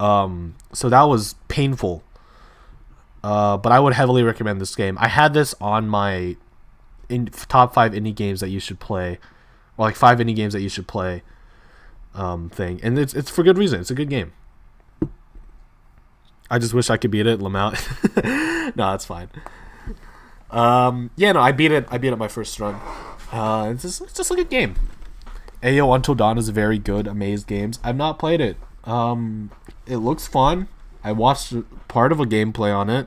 So that was painful. But I would heavily recommend this game. I had this on my in top 5 indie games that you should play, or like 5 indie games that you should play, thing, and it's for good reason. It's a good game. I just wish I could beat it, Lamount. No, it's fine. Yeah, no, I beat it my first run. It's just a good game. Ayo Until Dawn is a very good Amaze games. I've not played it. It looks fun. I watched part of a gameplay on it.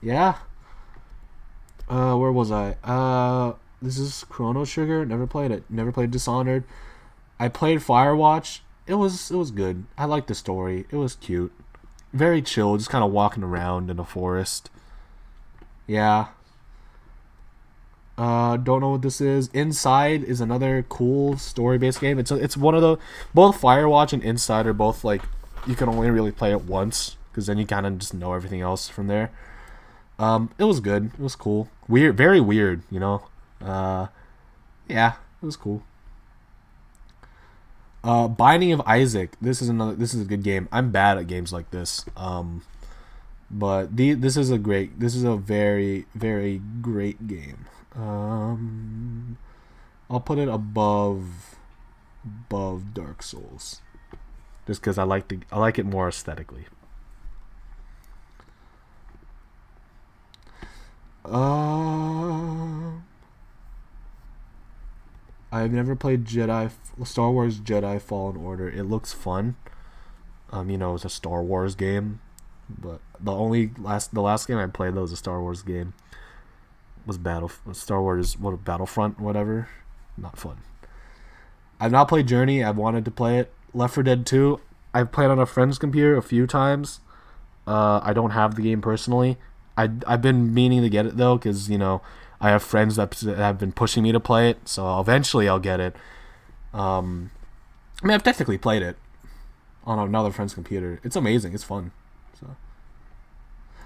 Yeah. Where was I? This is Chrono Trigger. Never played it. Never played Dishonored. I played Firewatch. It was good. I liked the story. It was cute. Very chill, just kind of walking around in a forest. Yeah. Don't know what this is. Inside is another cool story-based game. It's one of the both Firewatch and Inside are both like you can only really play it once because then you kind of just know everything else from there. It was good. It was cool. Weird, very weird, you know. Yeah, it was cool. Binding of Isaac. This is a good game. I'm bad at games like this. But this is a very very great game. I'll put it above Dark Souls, just because I like it more aesthetically. I've never played Star Wars Jedi Fallen Order. It looks fun. It's a Star Wars game, but the last game I played that was a Star Wars game was Star Wars Battlefront, whatever. Not fun. I've not played Journey. I've wanted to play it. Left 4 Dead 2. I've played on a friend's computer a few times. I don't have the game personally. I've been meaning to get it though, because I have friends that have been pushing me to play it, so eventually I'll get it. I've technically played it on another friend's computer. It's amazing. It's fun. So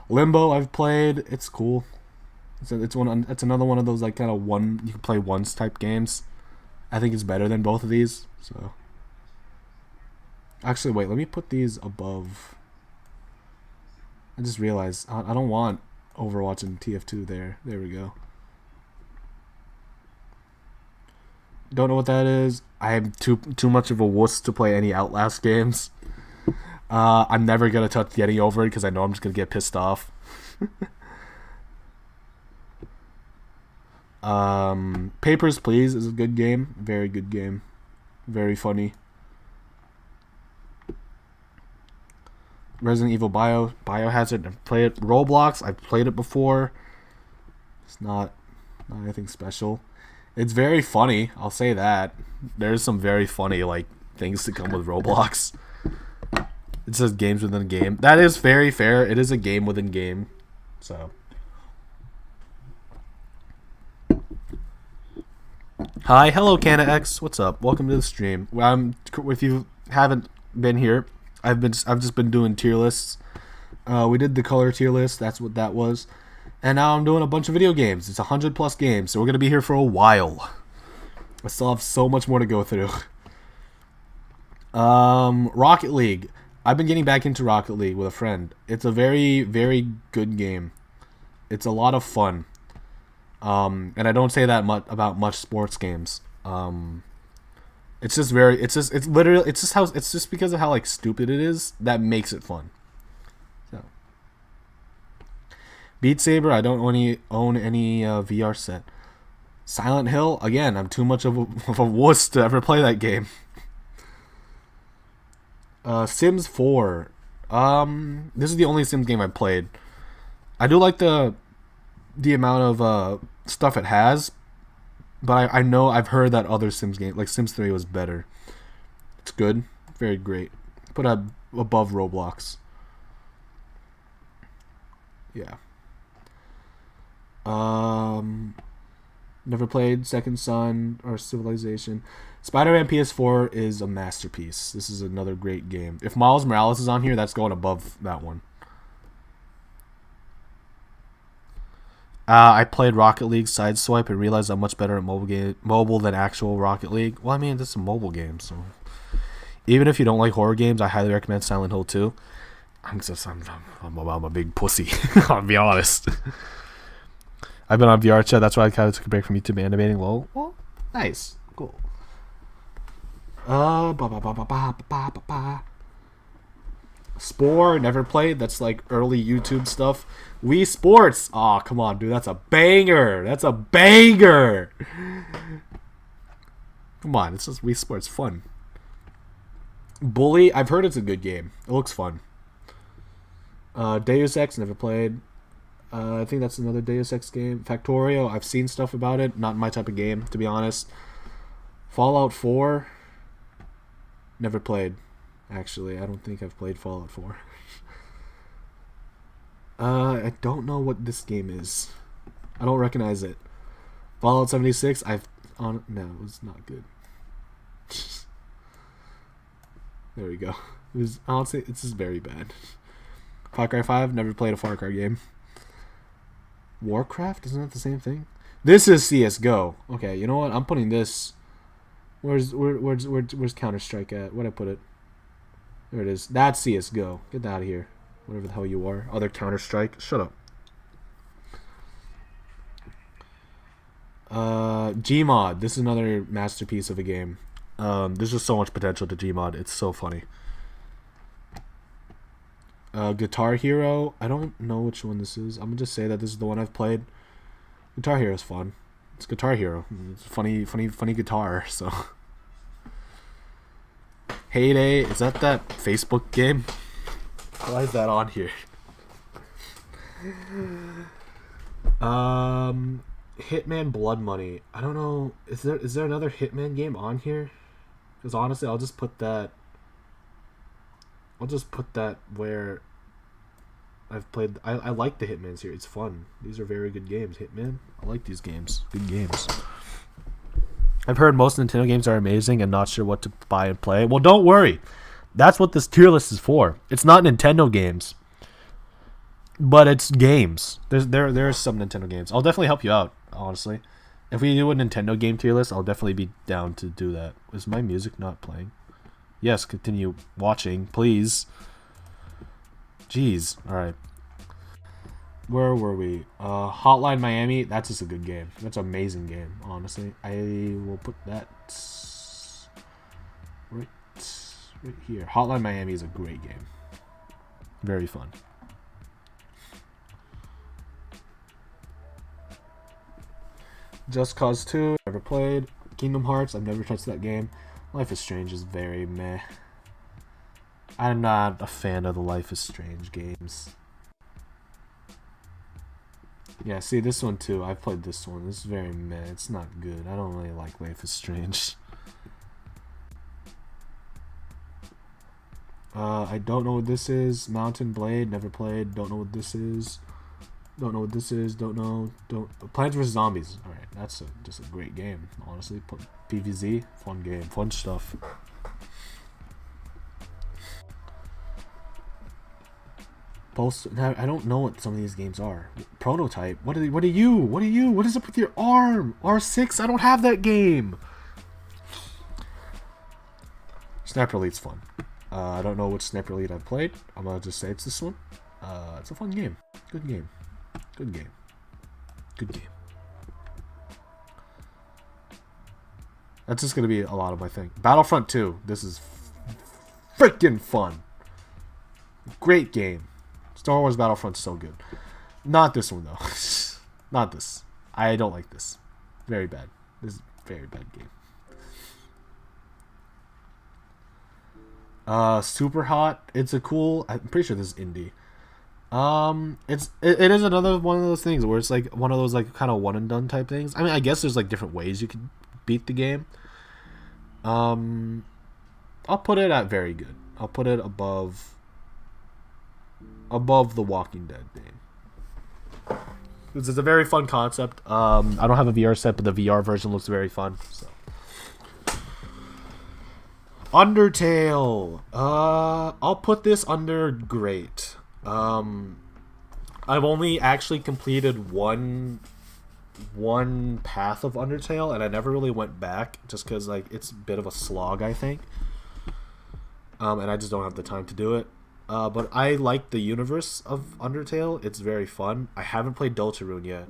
Limbo I've played. It's cool. It's another one of those like kind of one you can play once type games. I think it's better than both of these. So actually, wait. Let me put these above. I just realized I don't want Overwatch and TF2 there. There we go. Don't know what that is. I am too much of a wuss to play any Outlast games. I'm never gonna touch getting over it because I know I'm just gonna get pissed off. Papers, Please is a good game. Very good game. Very funny. Resident Evil Biohazard. I've played it. Roblox. I've played it before. It's not anything special. It's very funny. I'll say that. There's some very funny things to come with Roblox. It says games within a game. That is very fair. It is a game within game. So. Hi, hello, Canna X. What's up? Welcome to the stream. If you haven't been here, I've just been doing tier lists. We did the color tier list. That's what that was. And now I'm doing a bunch of video games. It's 100+ games, so we're gonna be here for a while. I still have so much more to go through. Rocket League. I've been getting back into Rocket League with a friend. It's a very, very good game. It's a lot of fun. And I don't say that much about much sports games. It's just because of how stupid it is that makes it fun. So, Beat Saber, I don't own any VR set. Silent Hill, again, I'm too much of a wuss to ever play that game. Sims 4. This is the only Sims game I've played. I do like the amount of stuff it has, but I know I've heard that other Sims game, like Sims 3, was better. It's good, very great. Put above Roblox. Yeah. Never played Second Son or Civilization. Spider-Man PS4 is a masterpiece. This is another great game. If Miles Morales is on here, that's going above that one. I played Rocket League Sideswipe and realized I'm much better at mobile than actual Rocket League. Well, I mean, this is a mobile game, so even if you don't like horror games, I highly recommend Silent Hill 2. I'm a big pussy. I'll be honest. I've been on VR chat. That's why I kind of took a break from YouTube animating. Well, nice, cool. Spore, never played. That's like early YouTube stuff. Wii Sports. Oh, come on, dude. That's a banger. That's a banger. Come on, it's just Wii Sports fun. Bully, I've heard it's a good game. It looks fun. Deus Ex, never played. I think that's another Deus Ex game. Factorio, I've seen stuff about it. Not my type of game, to be honest. Fallout 4, never played. Actually, I don't think I've played Fallout 4. I don't know what this game is. I don't recognize it. Fallout 76, no, it was not good. There we go. Honestly, it's just very bad. Far Cry 5, never played a Far Cry game. Warcraft, isn't that the same thing? This is CS:GO. Okay, you know what? I'm putting this. Where's Counter-Strike at? Where'd I put it? There it is. That's CS:GO. Get out of here. Whatever the hell you are. Other Counter-Strike. Shut up. Gmod. This is another masterpiece of a game. There's just so much potential to Gmod. It's so funny. Guitar Hero. I don't know which one this is. I'm gonna just say that this is the one I've played. Guitar Hero is fun. It's Guitar Hero. It's funny guitar. So. Heyday. Is that Facebook game? Why is that on here? Hitman Blood Money. I don't know. Is there another Hitman game on here? Because honestly, I'll just put that where I've played. I like the Hitman series. It's fun. These are very good games. Hitman. I like these games. Good games. I've heard most Nintendo games are amazing and not sure what to buy and play. Well, don't worry. That's what this tier list is for. It's not Nintendo games, but it's games. There are some Nintendo games. I'll definitely help you out, honestly. If we do a Nintendo game tier list, I'll definitely be down to do that. Is my music not playing? Yes, continue watching, please. Jeez. All right. Where were we? Hotline Miami. That's just a good game. That's an amazing game, honestly. I will put that right here. Hotline Miami is a great game. Very fun. Just Cause 2, never played. Kingdom Hearts, I've never touched that game. Life is Strange is very meh. I'm not a fan of the Life is Strange games. Yeah, see, this one too. I've played this one. This is very meh. It's not good. I don't really like Life is Strange. I don't know what this is. Mountain Blade, never played. Don't know what this is. Don't know what this is. Don't know. Plants vs Zombies. All right, that's just a great game. Honestly, PvZ, fun game, fun stuff. I don't know what some of these games are. Prototype. What are you? What is up with your arm? R6. I don't have that game. Sniper Elite's fun. I don't know which Sniper Elite I've played. I'm gonna just say it's this one. It's a fun game. Good game. Good game. Good game. That's just gonna be a lot of my thing. Battlefront 2. This is freaking fun. Great game. Star Wars Battlefront's so good. Not this one though. Not this. I don't like this. Very bad. This is a very bad game. Super Hot. It's a cool. I'm pretty sure this is indie. It is another one of those things where it's like one of those like kind of one and done type things. I mean, I guess there's like different ways you could beat the game. I'll put it at very good. I'll put it above the Walking Dead game. This is a very fun concept. I don't have a VR set, but the VR version looks very fun. So. Undertale. I'll put this under great. I've only actually completed one path of Undertale, and I never really went back just because like it's a bit of a slog, I think. And I just don't have the time to do it. But I like the universe of Undertale. It's very fun. I haven't played Deltarune yet.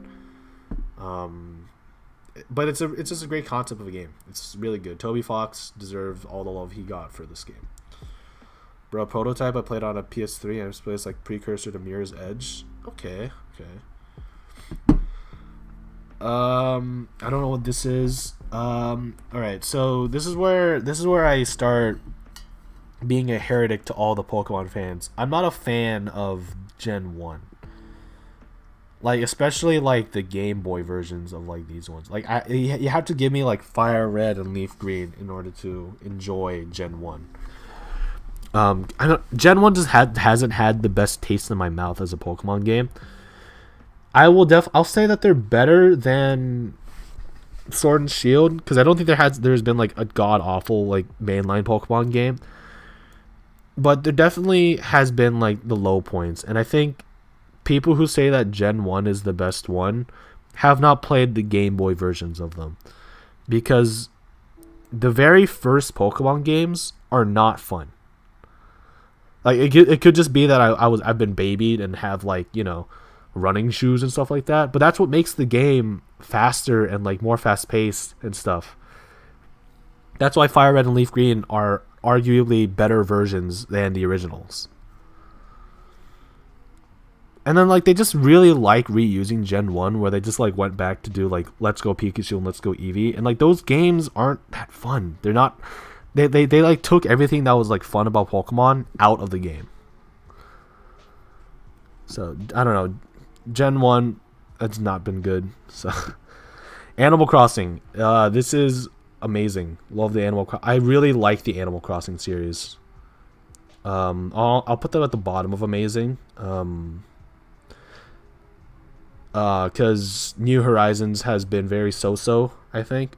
But it's just a great concept of a game. It's really good. Toby Fox deserves all the love he got for this game. Bro, Prototype I played on a PS3 and it's played like precursor to Mirror's Edge. Okay. I don't know what this is. Alright, so this is where I start being a heretic to all the Pokemon fans. I'm not a fan of Gen 1. Like, especially, like, the Game Boy versions of, like, these ones. Like, you have to give me, like, Fire Red and Leaf Green in order to enjoy Gen 1. Gen 1 just hasn't had the best taste in my mouth as a Pokemon game. I'll say that they're better than Sword and Shield, because I don't think there's been, like, a god-awful, like, mainline Pokemon game. But there definitely has been, like, the low points. And I think people who say that Gen 1 is the best one have not played the Game Boy versions of them. Because the very first Pokemon games are not fun. Like, it could just be that I've been babied and have, like, you know, running shoes and stuff like that. But that's what makes the game faster and, like, more fast-paced and stuff. That's why Fire Red and Leaf Green are arguably better versions than the originals. And then, like, they just really like reusing Gen 1, where they just, like, went back to do, like, Let's Go Pikachu and Let's Go Eevee. And, like, those games aren't that fun. They're not... They like, took everything that was, like, fun about Pokemon out of the game. So, I don't know. Gen 1, that's not been good. So, Animal Crossing. This is amazing. Love the Animal Crossing. I really like the Animal Crossing series. I'll put them at the bottom of amazing. Because New Horizons has been very so-so, I think.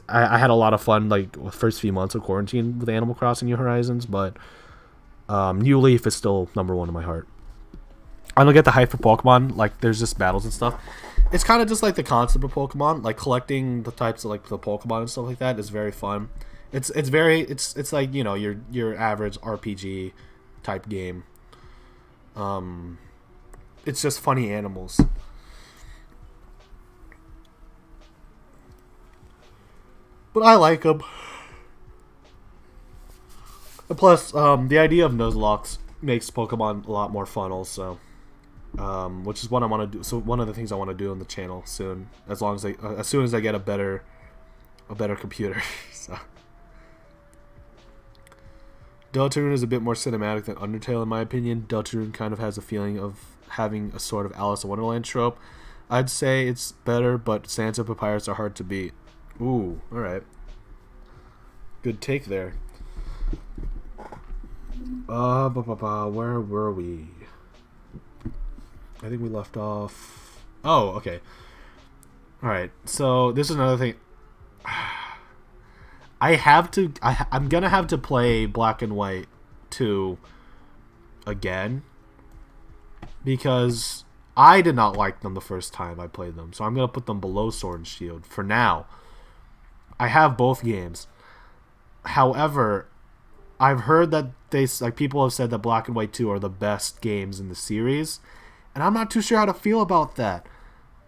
I had a lot of fun, like, the first few months of quarantine with Animal Crossing New Horizons, but New Leaf is still number one in my heart. I don't get the hype for Pokemon, like, there's just battles and stuff. It's kind of just like the concept of Pokemon, like, collecting the types of, like, the Pokemon and stuff like that is very fun. It's like, you know, your average RPG type game. It's just funny animals. But I like them. Plus, the idea of Nuzlocke's makes Pokemon a lot more fun also. Which is what I want to do. So one of the things I want to do on the channel soon, as soon as I get a better computer. So. Deltarune is a bit more cinematic than Undertale in my opinion. Deltarune kind of has a feeling of having a sort of Alice in Wonderland trope. I'd say it's better, but Sans and Papyrus are hard to beat. Ooh, alright. Good take there. Where were we? I think we left off... Oh, okay. Alright, so this is another thing. I'm gonna have to play Black and White 2 again. Because I did not like them the first time I played them. So I'm gonna put them below Sword and Shield for now. I have both games. However, I've heard that people have said that Black and White 2 are the best games in the series. And I'm not too sure how to feel about that.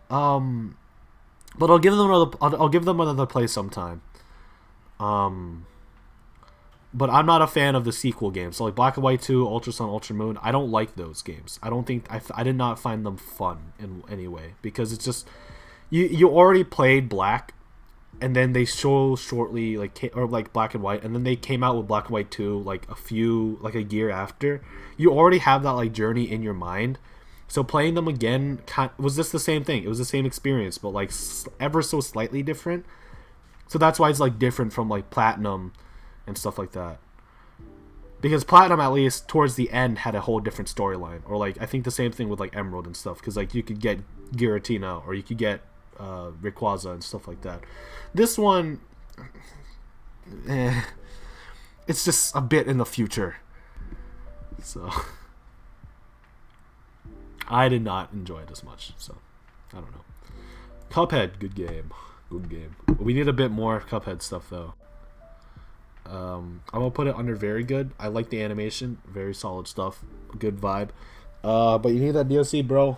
But I'll give them another play sometime. But I'm not a fan of the sequel games. So like Black and White 2, Ultra Sun, Ultra Moon, I don't like those games. I did not find them fun in any way, because it's just you already played Black, and then they show shortly like Black and White, and then they came out with Black and White 2 like a year after. You already have that like journey in your mind. So playing them again was just the same thing. It was the same experience, but like ever so slightly different. So that's why it's like different from like Platinum and stuff like that. Because Platinum, at least towards the end, had a whole different storyline. Or like I think the same thing with like Emerald and stuff. Because like you could get Giratina, or you could get Rayquaza and stuff like that. This one, it's just a bit in the future. So I did not enjoy it as much. So I don't know. Cuphead, good game. Good game. We need a bit more Cuphead stuff though. I'm gonna put it under very good. I like the animation, very solid stuff, good vibe. But you need that DLC, bro.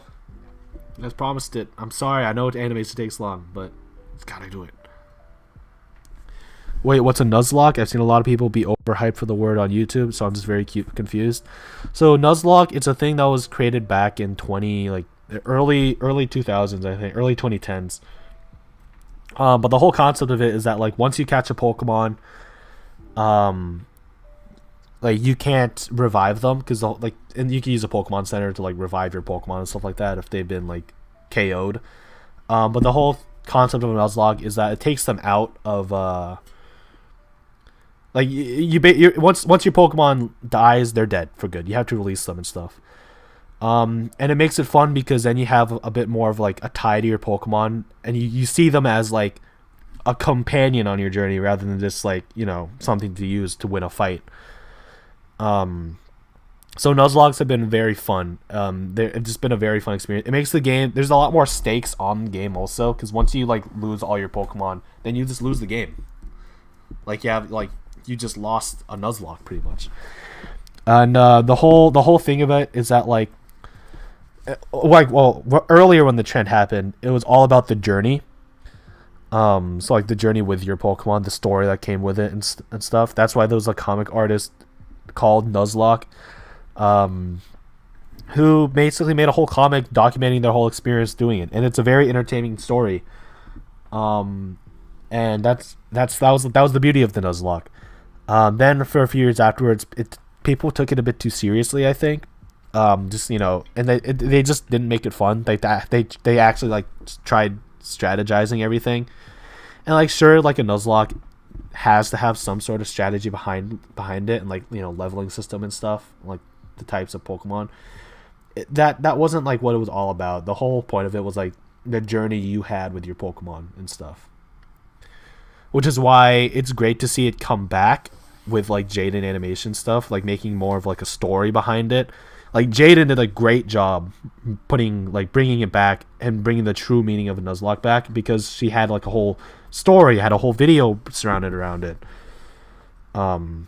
You guys promised it. I'm sorry, I know animation takes long, but it's gotta do it. Wait, what's a Nuzlocke? I've seen a lot of people be overhyped for the word on YouTube, so I'm just very confused. So Nuzlocke, it's a thing that was created back in early 2000s, I think, early 2010s. But the whole concept of it is that like once you catch a Pokemon, like you can't revive them, because and you can use a Pokemon Center to like revive your Pokemon and stuff like that if they've been like KO'd. But the whole concept of a Nuzlocke is that it takes them out of like once your Pokemon dies, they're dead for good. You have to release them and stuff. And it makes it fun because then you have a bit more of like a tie to your Pokemon, and you see them as like a companion on your journey rather than just like, you know, something to use to win a fight. So Nuzlockes have been very fun. It's just been a very fun experience. It makes the game, there's a lot more stakes on the game also, because once you like lose all your Pokemon, then you just lose the game. Like you just lost a Nuzlocke pretty much. And the whole thing of it is that earlier when the trend happened, it was all about the journey. So like the journey with your Pokemon, the story that came with it and stuff. That's why there was a comic artist called Nuzlocke, who basically made a whole comic documenting their whole experience doing it, and it's a very entertaining story. And that was the beauty of the Nuzlocke. Then for a few years afterwards, people took it a bit too seriously, I think. Just, you know, and they just didn't make it fun. Like that, they actually like tried strategizing everything, and like sure, like a Nuzlocke has to have some sort of strategy behind it, and like, you know, leveling system and stuff, like the types of Pokemon. That wasn't like what it was all about. The whole point of it was like the journey you had with your Pokemon and stuff, which is why it's great to see it come back with like Jaden animation stuff, like making more of like a story behind it. Like Jaden did a great job bringing it back and bringing the true meaning of a Nuzlocke back, because she had like a whole story, had a whole video surrounded around it. And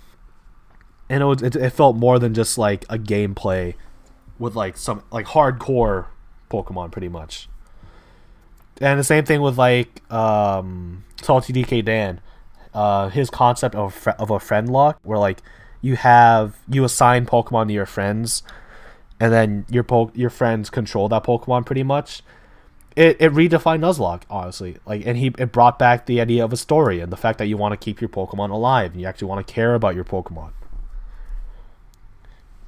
it felt more than just like a gameplay with like some like hardcore Pokemon pretty much. And the same thing with like Salty DK Dan, his concept of a friend lock, where like you assign Pokemon to your friends, and then your friends control that Pokemon pretty much. It redefined Nuzlocke, honestly. And it brought back the idea of a story and the fact that you want to keep your Pokemon alive and you actually want to care about your Pokemon.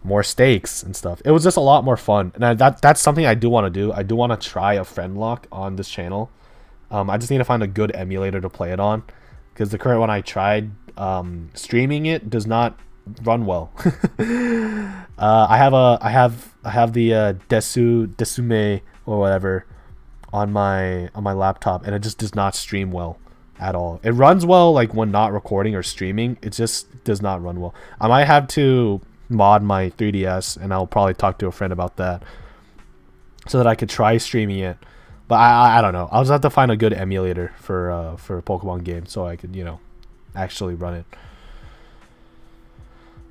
More stakes and stuff. It was just a lot more fun, and that's something I do want to do. I do want to try a friend lock on this channel. I just need to find a good emulator to play it on, because the current one I tried streaming it does not run well. I have the Desume or whatever on my laptop, and it just does not stream well at all. It runs well like when not recording or streaming. It just does not run well. I might have to mod my 3DS, and I'll probably talk to a friend about that so that I could try streaming it. But I don't know. I'll just have to find a good emulator for a Pokemon game so I could, actually run it.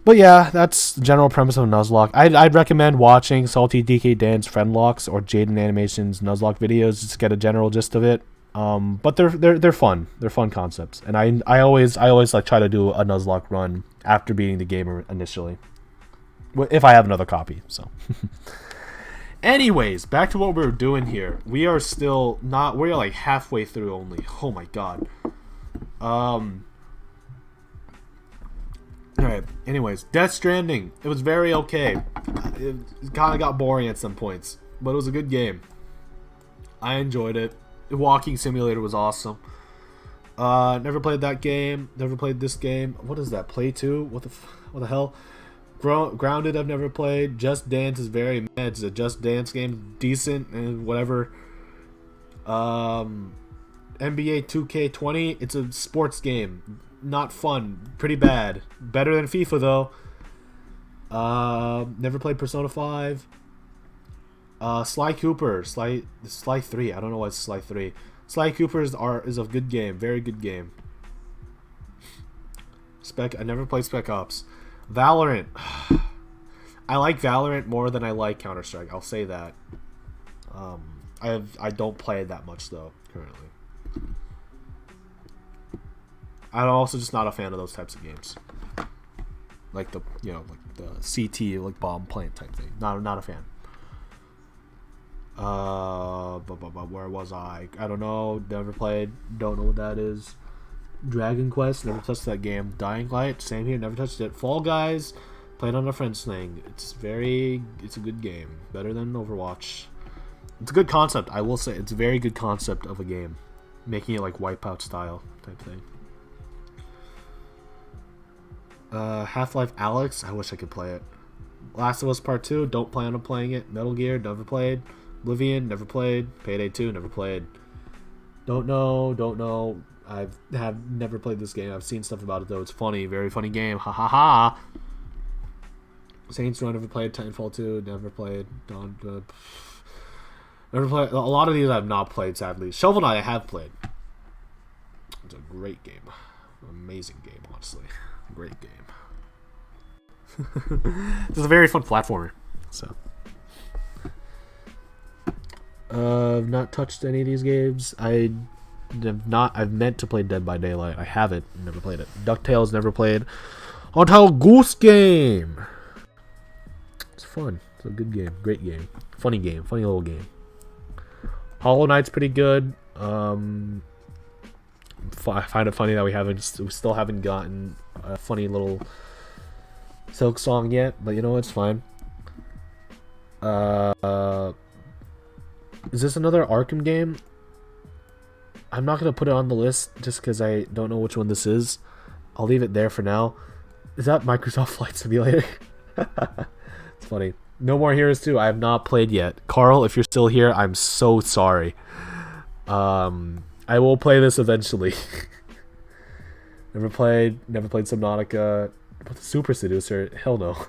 But yeah, that's the general premise of Nuzlocke. I'd recommend watching Salty DK Dan's Friendlocks or Jaden Animation's Nuzlocke videos just to get a general gist of it. But they're fun. They're fun concepts, and I always like try to do a Nuzlocke run after beating the game initially, if I have another copy. So. Anyways, back to what we were doing here. We are still not. We're like halfway through only. Oh my god. Alright, anyways, Death Stranding. It was very okay. It kind of got boring at some points, but it was a good game. I enjoyed it. The walking simulator was awesome. Never played that game. Never played this game. What is that? Play 2? What the hell? Grounded I've never played. Just Dance is very meh. It's a Just Dance game. Decent and whatever. NBA 2K20. It's a sports game. Not fun. Pretty bad. Better than FIFA though. Never played Persona 5. Sly Cooper. Sly 3. I don't know why it's Sly 3. Sly Cooper is a good game. Very good game. I never played Spec Ops. Valorant. I like Valorant more than I like Counter-Strike. I'll say that. I don't play it that much though currently. I'm also just not a fan of those types of games. Like the CT like bomb plant type thing. Not a fan. Where was I? I don't know. Never played. Don't know what that is. Dragon Quest, never touched that game. Dying Light, same here, never touched it. Fall Guys, played on a friend's thing. It's a good game. Better than Overwatch. It's a good concept, I will say. It's a very good concept of a game. Making it like Wipeout style type thing. Half-Life Alyx, I wish I could play it. Last of Us Part 2, don't plan on playing it. Metal Gear, never played. Oblivion, never played. Payday 2, never played. Don't know. I have never played this game. I've seen stuff about it though. It's funny, very funny game. Ha ha ha. Saints Row, never played. Titanfall 2, never played. Never played. A lot of these I've not played, sadly. Shovel Knight I have played. It's a great game. Amazing game, honestly. Great game. This is a very fun platformer. So, I've not touched any of these games. I've meant to play Dead by Daylight. I haven't. Never played it. DuckTales, never played. Haunted Goose Game. It's fun. It's a good game. Great game. Funny game. Funny little game. Hollow Knight's pretty good. I find it funny that we still haven't gotten a funny little Silk Song yet, but you know, it's fine. Is this another Arkham game? I'm not going to put it on the list just because I don't know which one this is. I'll leave it there for now. Is that Microsoft Flight Simulator? It's funny. No More Heroes 2. I have not played yet. Carl, if you're still here, I'm so sorry. I will play this eventually. Never played Subnautica. Super Seducer. Hell no.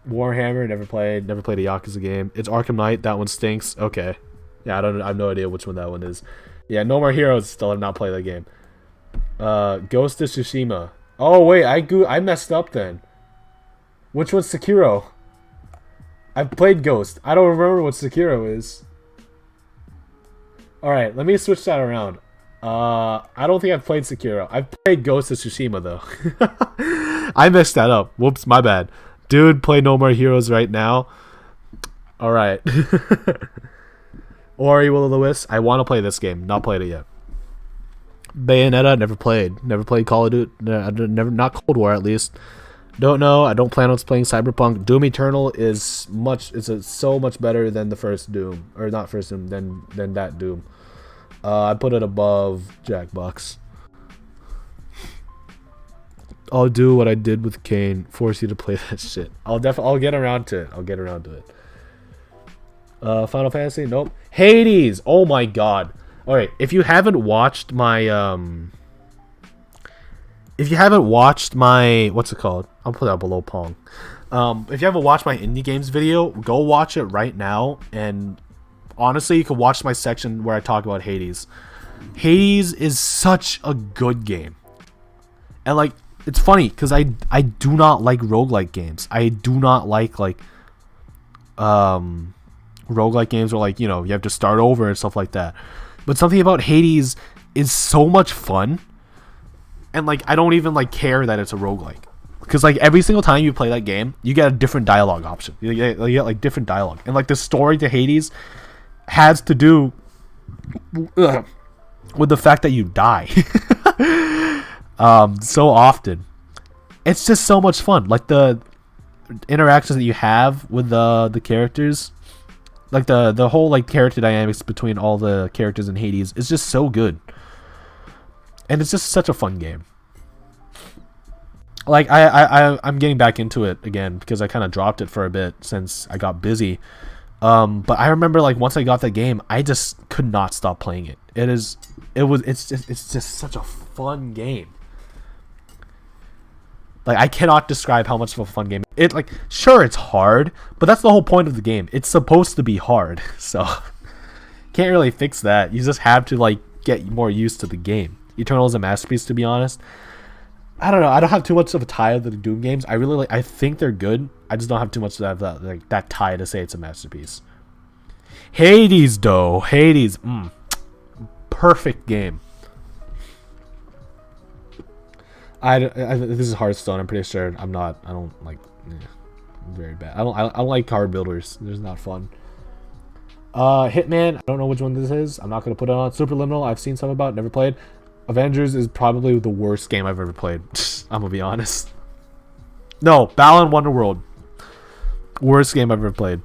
Warhammer. Never played a Yakuza game. It's Arkham Knight. That one stinks. Okay. Yeah, I have no idea which one that one is. Yeah, No More Heroes. Still have not played that game. Ghost of Tsushima. Oh wait, I messed up then. Which one's Sekiro? I've played Ghost. I don't remember what Sekiro is. Alright, let me switch that around. I don't think I've played Sekiro. I've played Ghost of Tsushima though. I messed that up. Whoops, my bad. Dude, play No More Heroes right now. All right. Ori Will of the Wisps. I want to play this game. Not played it yet. Bayonetta. Never played. Never played Call of Duty. Never. Not Cold War at least. Don't know. I don't plan on playing Cyberpunk. Doom Eternal is so much better than the first Doom, or not first Doom, than that Doom. I put it above Jackbox. I'll do what I did with Kane. Force you to play that shit. I'll get around to it. Final Fantasy? Nope. Hades! Oh my god. Alright, if you haven't watched my what's it called? I'll put that below Pong. If you haven't watched my indie games video, go watch it right now. And honestly, you can watch my section where I talk about Hades. Hades is such a good game. And like, it's funny because I do not like roguelike games. I do not like roguelike games where, like, you know, you have to start over and stuff like that. But something about Hades is so much fun. And like, I don't even like care that it's a roguelike. Because like every single time you play that game, you get a different dialogue option. You get like different dialogue. And like the story to Hades has to do with the fact that you die. So often. It's just so much fun. Like the interactions that you have with the characters, like the whole like character dynamics between all the characters in Hades is just so good. And it's just such a fun game. Like I'm getting back into it again because I kind of dropped it for a bit since I got busy. But I remember like once I got the game, I just could not stop playing it. It's just such a fun game. Like, I cannot describe how much of a fun game. It, like, sure, it's hard, but that's the whole point of the game. It's supposed to be hard, so can't really fix that. You just have to, like, get more used to the game. Eternal is a masterpiece, to be honest. I don't know. I don't have too much of a tie to the Doom games. I think they're good. I just don't have too much to have that tie to say it's a masterpiece. Hades, though. Hades. Perfect game. This is Hearthstone. I'm pretty sure. I don't like. Very bad. I don't like card builders. They're not fun. Hitman. I don't know which one this is. I'm not gonna put it on. Superliminal. I've seen some about. Never played. Avengers is probably the worst game I've ever played. I'm gonna be honest. No, Balan Wonderworld. Worst game I've ever played.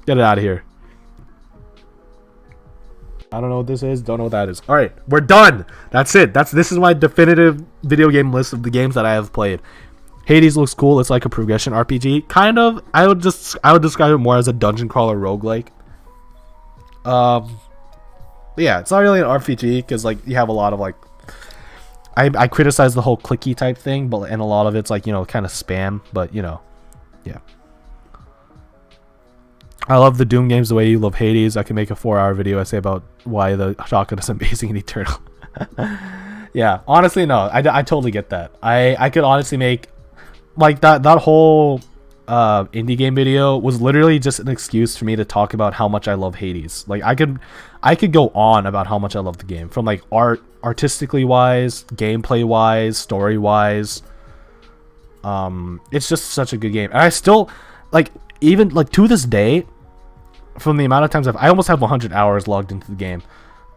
Get it out of here. I don't know what this is. Don't know what that is. All right, we're done. That's it. This is my definitive video game list of the games that I have played. Hades looks cool. It's like a progression RPG, kind of. I would describe it more as a dungeon crawler roguelike. Yeah, it's not really an RPG because like you have a lot of like. I criticize the whole clicky type thing, and a lot of it's like, you know, kind of spam. But you know, yeah. I love the Doom games the way you love Hades. I can make a 4-hour video essay about why the shotgun is amazing in Eternal. Yeah, honestly, no. I totally get that. I could honestly make... Like, that whole indie game video was literally just an excuse for me to talk about how much I love Hades. Like, I could go on about how much I love the game. From, like, artistically wise, gameplay wise, story wise. It's just such a good game. And I still... Like, even, like, to this day... From the amount of times I almost have 100 hours logged into the game.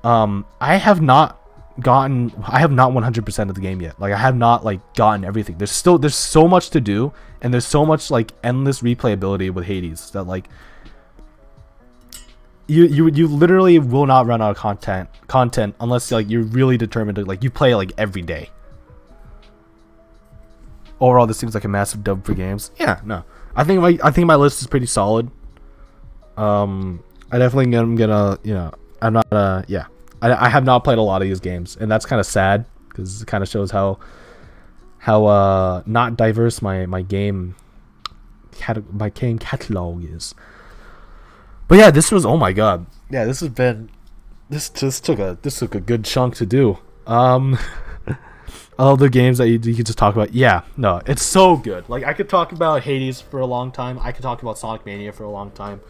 I have not 100% of the game yet. Like, I have not like gotten everything. There's so much to do, and there's so much like endless replayability with Hades that like you literally will not run out of content unless like you're really determined to like you play like every day. Overall, this seems like a massive dub for games. Yeah, no. I think my list is pretty solid. I definitely am gonna, you know, I'm not, yeah. I have not played a lot of these games, and that's kind of sad, because it kind of shows how not diverse my game catalog is. But yeah, this was, oh my god. Yeah, this took a good chunk to do. All the games that you could just talk about. Yeah, no, it's so good. Like, I could talk about Hades for a long time. I could talk about Sonic Mania for a long time.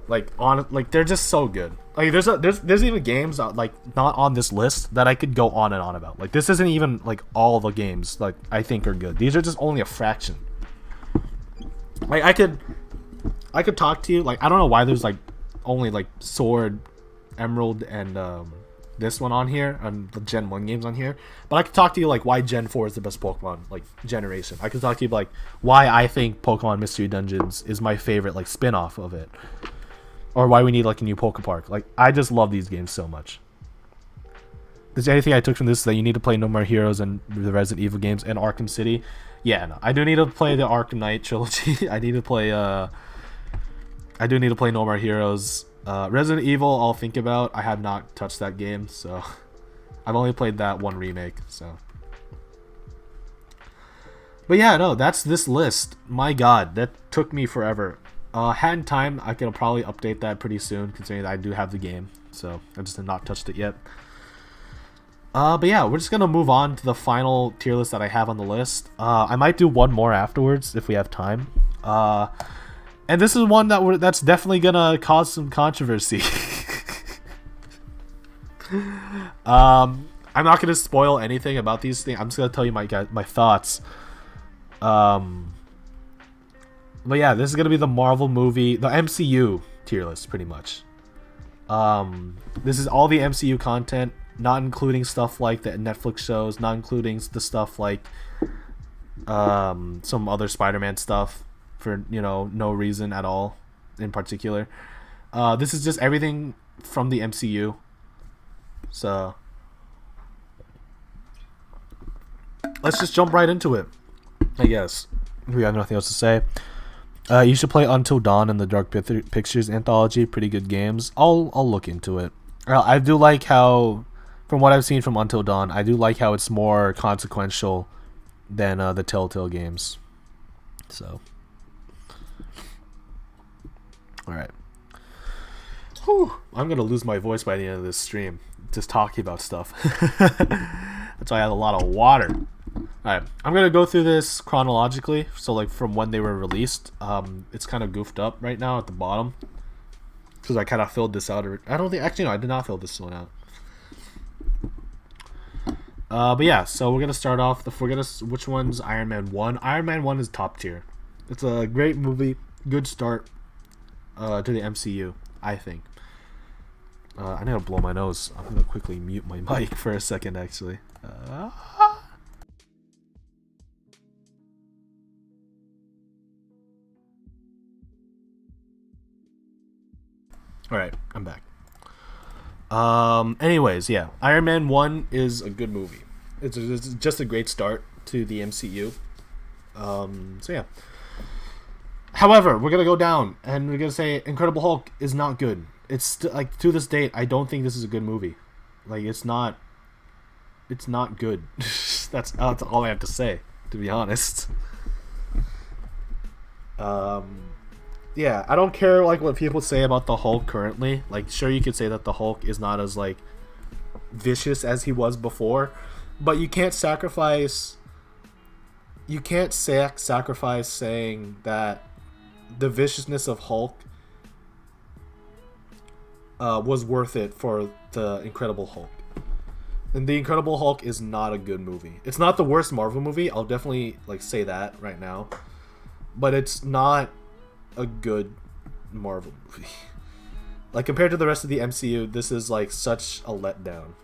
Like they're just so good. Like there's even games like not on this list that I could go on and on about. Like this isn't even like all the games like I think are good. These are just only a fraction. Like I could talk to you. Like I don't know why there's like only like Sword, Emerald, and this one on here, and the Gen 1 games on here. But I could talk to you like why Gen 4 is the best Pokemon like generation. I could talk to you like why I think Pokemon Mystery Dungeons is my favorite like spin-off of it. Or why we need like a new Pokepark. Like I just love these games so much. Is there anything I took from this that you need to play No More Heroes and the Resident Evil games and Arkham City? Yeah, no. I do need to play the Arkham Knight trilogy. I do need to play No More Heroes. Resident Evil, I'll think about. I have not touched that game, so I've only played that one remake. So, but yeah, no, that's this list. My God, that took me forever. Had time, I can probably update that pretty soon, considering that I do have the game. So I just have not touched it yet. But yeah, we're just gonna move on to the final tier list that I have on the list. I might do one more afterwards if we have time. And this is one that's definitely gonna cause some controversy. I'm not gonna spoil anything about these things. I'm just gonna tell you my thoughts. But yeah, this is gonna be the Marvel movie, the MCU tier list, pretty much. This is all the MCU content, not including stuff like the Netflix shows, not including the stuff like some other Spider-Man stuff. For no reason at all in particular. This is just everything from the MCU. So let's just jump right into it, I guess. We have nothing else to say. You should play Until Dawn and the Dark Pictures anthology. Pretty good games. I'll look into it. I do like how, from what I've seen from Until Dawn, I do like how it's more consequential than the Telltale games. So alright. I'm gonna lose my voice by the end of this stream, just talking about stuff. That's why I have a lot of water. Alright, I'm gonna go through this chronologically, so like from when they were released. It's kind of goofed up right now at the bottom, because I kind of filled this out. I don't think, actually no, I did not fill this one out. But yeah, so we're gonna start off, which one's Iron Man 1? Iron Man 1 is top tier. It's a great movie, good start to the MCU, I think. I need to blow my nose. I'm gonna quickly mute my mic for a second, actually. Alright, I'm back. Anyways, yeah, Iron Man 1 is a good movie. It's just a great start to the MCU. So yeah. However, we're gonna go down and we're gonna say Incredible Hulk is not good. It's like, to this date, I don't think this is a good movie. Like it's not good. That's all I have to say, to be honest. Yeah, I don't care like what people say about the Hulk currently. Like, sure, you could say that the Hulk is not as like vicious as he was before, but you can't sacrifice. You can't sacrifice saying that the viciousness of Hulk was worth it for the Incredible Hulk. And the Incredible Hulk is not a good movie. It's not the worst Marvel movie. I'll definitely like say that right now, but it's not a good Marvel movie. Like, compared to the rest of the MCU, this is like such a letdown.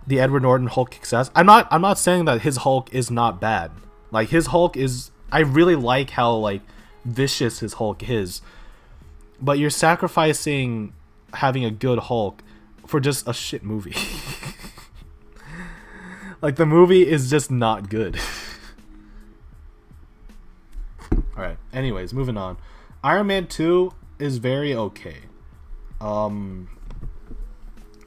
The Edward Norton Hulk success. I'm not saying that his Hulk is not bad. Like, his Hulk is, I really like how like vicious his Hulk is. But you're sacrificing having a good Hulk for just a shit movie. Like, the movie is just not good. Alright, anyways, moving on. Iron Man 2 is very okay.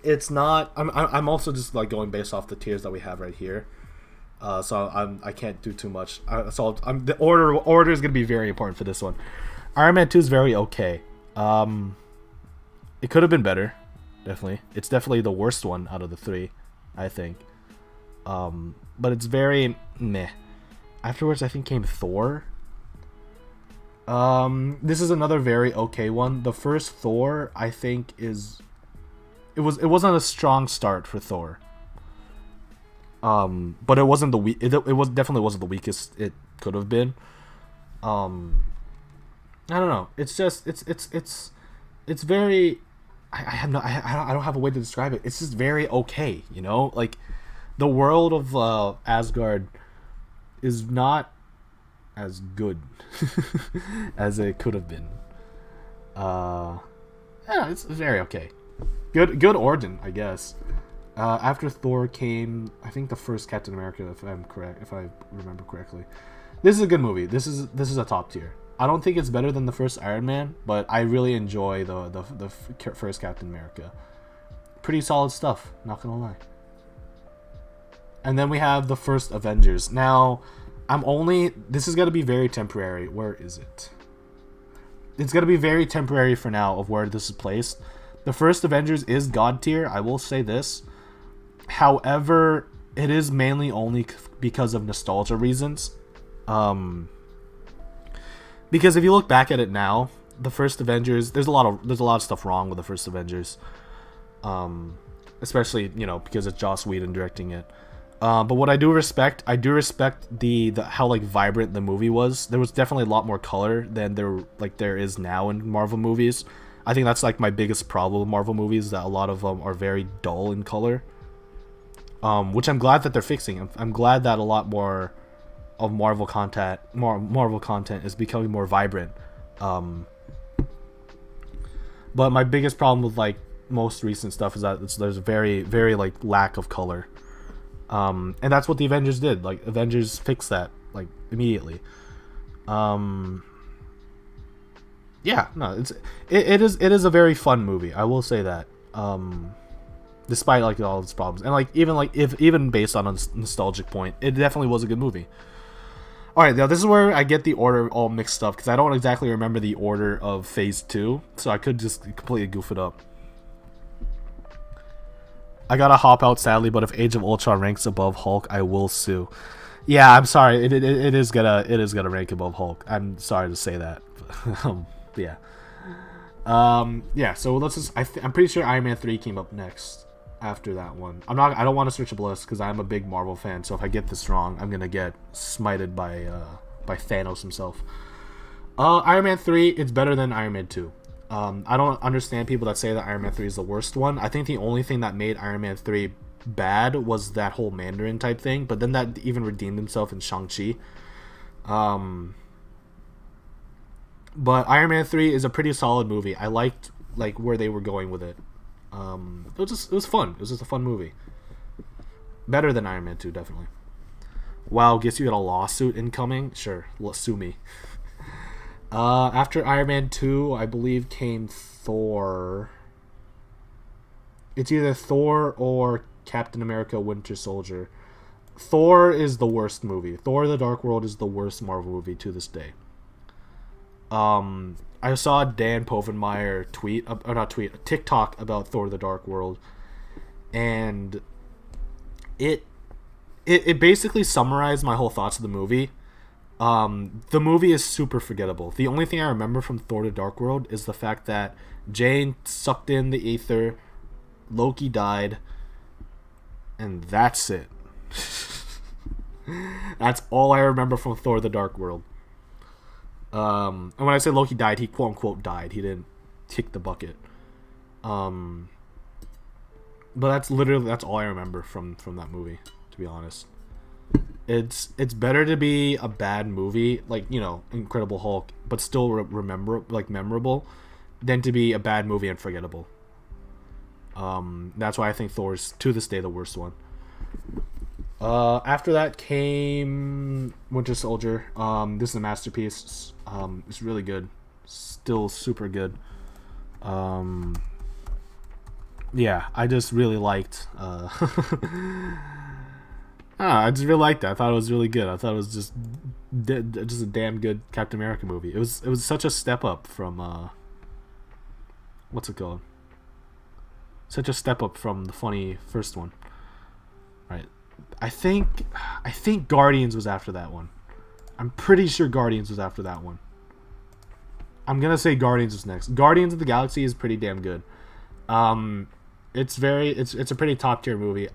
It's not, I'm also just like going based off the tiers that we have right here. So I can't do too much. The order is gonna be very important for this one. Iron Man 2 is very okay. It could have been better, definitely. It's definitely the worst one out of the three, I think. But it's very meh. Afterwards, I think came Thor. This is another very okay one. The first Thor, I think, it wasn't a strong start for Thor. But it wasn't the weak. It was definitely wasn't the weakest it could have been. Um, I don't know. It's just it's very. I have no. I don't have a way to describe it. It's just very okay. You know, like the world of Asgard is not as good as it could have been. Yeah, it's very okay. Good origin, I guess. After Thor came, I think, the first Captain America, if I'm correct, if I remember correctly. This is a good movie. This is a top tier. I don't think it's better than the first Iron Man, but I really enjoy the first Captain America. Pretty solid stuff, not gonna lie. And then we have the first Avengers. Now, this is gonna be very temporary. Where is it? It's gonna be very temporary for now of where this is placed. The first Avengers is God tier. I will say this. However, it is mainly only because of nostalgia reasons. Because if you look back at it now, the first Avengers, there's a lot of stuff wrong with the first Avengers. Especially, because it's Joss Whedon directing it. But what I do respect the how like vibrant the movie was. There was definitely a lot more color than there is now in Marvel movies. I think that's like my biggest problem with Marvel movies, that a lot of them are very dull in color. Which I'm glad that they're fixing. I'm glad that a lot more of Marvel content is becoming more vibrant. But my biggest problem with like most recent stuff is that there's very very like lack of color. And that's what the Avengers did. Like Avengers fixed that like immediately. Yeah, no, it is a very fun movie. I will say that. Despite like all its problems, and like even based on a nostalgic point, it definitely was a good movie. All right, now this is where I get the order all mixed up because I don't exactly remember the order of Phase 2, so I could just completely goof it up. I gotta hop out sadly, but if Age of Ultron ranks above Hulk, I will sue. Yeah, I'm sorry. It is gonna rank above Hulk. I'm sorry to say that. Yeah. Yeah. So let's just. I'm pretty sure Iron Man 3 came up next after that one. I don't want to search a list because I'm a big Marvel fan. So if I get this wrong, I'm gonna get smited by Thanos himself. Iron Man 3, it's better than Iron Man 2. I don't understand people that say that Iron Man 3 is the worst one. I think the only thing that made Iron Man 3 bad was that whole Mandarin type thing, but then that even redeemed himself in Shang-Chi. But Iron Man 3 is a pretty solid movie. I liked like where they were going with it. It was fun. It was just a fun movie. Better than Iron Man 2, definitely. Wow, guess you got a lawsuit incoming? Sure, sue me. After Iron Man 2, I believe came Thor. It's either Thor or Captain America Winter Soldier. Thor is the worst movie. Thor the Dark World is the worst Marvel movie to this day. I saw Dan Povenmire TikTok about Thor the Dark World, and it basically summarized my whole thoughts of the movie. The movie is super forgettable. The only thing I remember from Thor the Dark World is the fact that Jane sucked in the ether, Loki died, and that's it. That's all I remember from Thor the Dark World. And when I say Loki died, he quote unquote died. He didn't kick the bucket. But that's all I remember from that movie, to be honest. It's better to be a bad movie, like, Incredible Hulk, but still memorable, than to be a bad movie and forgettable. That's why I think Thor's to this day the worst one. After that came Winter Soldier. This is a masterpiece. It's really good. Still super good. Yeah, I just really liked. I just really liked it. I thought it was really good. I thought it was just a damn good Captain America movie. It was such a step up from what's it called? Such a step up from the funny first one. Right. I think Guardians was after that one. I'm pretty sure Guardians was after that one. I'm gonna say Guardians is next. Guardians of the Galaxy is pretty damn good. It's a pretty top tier movie.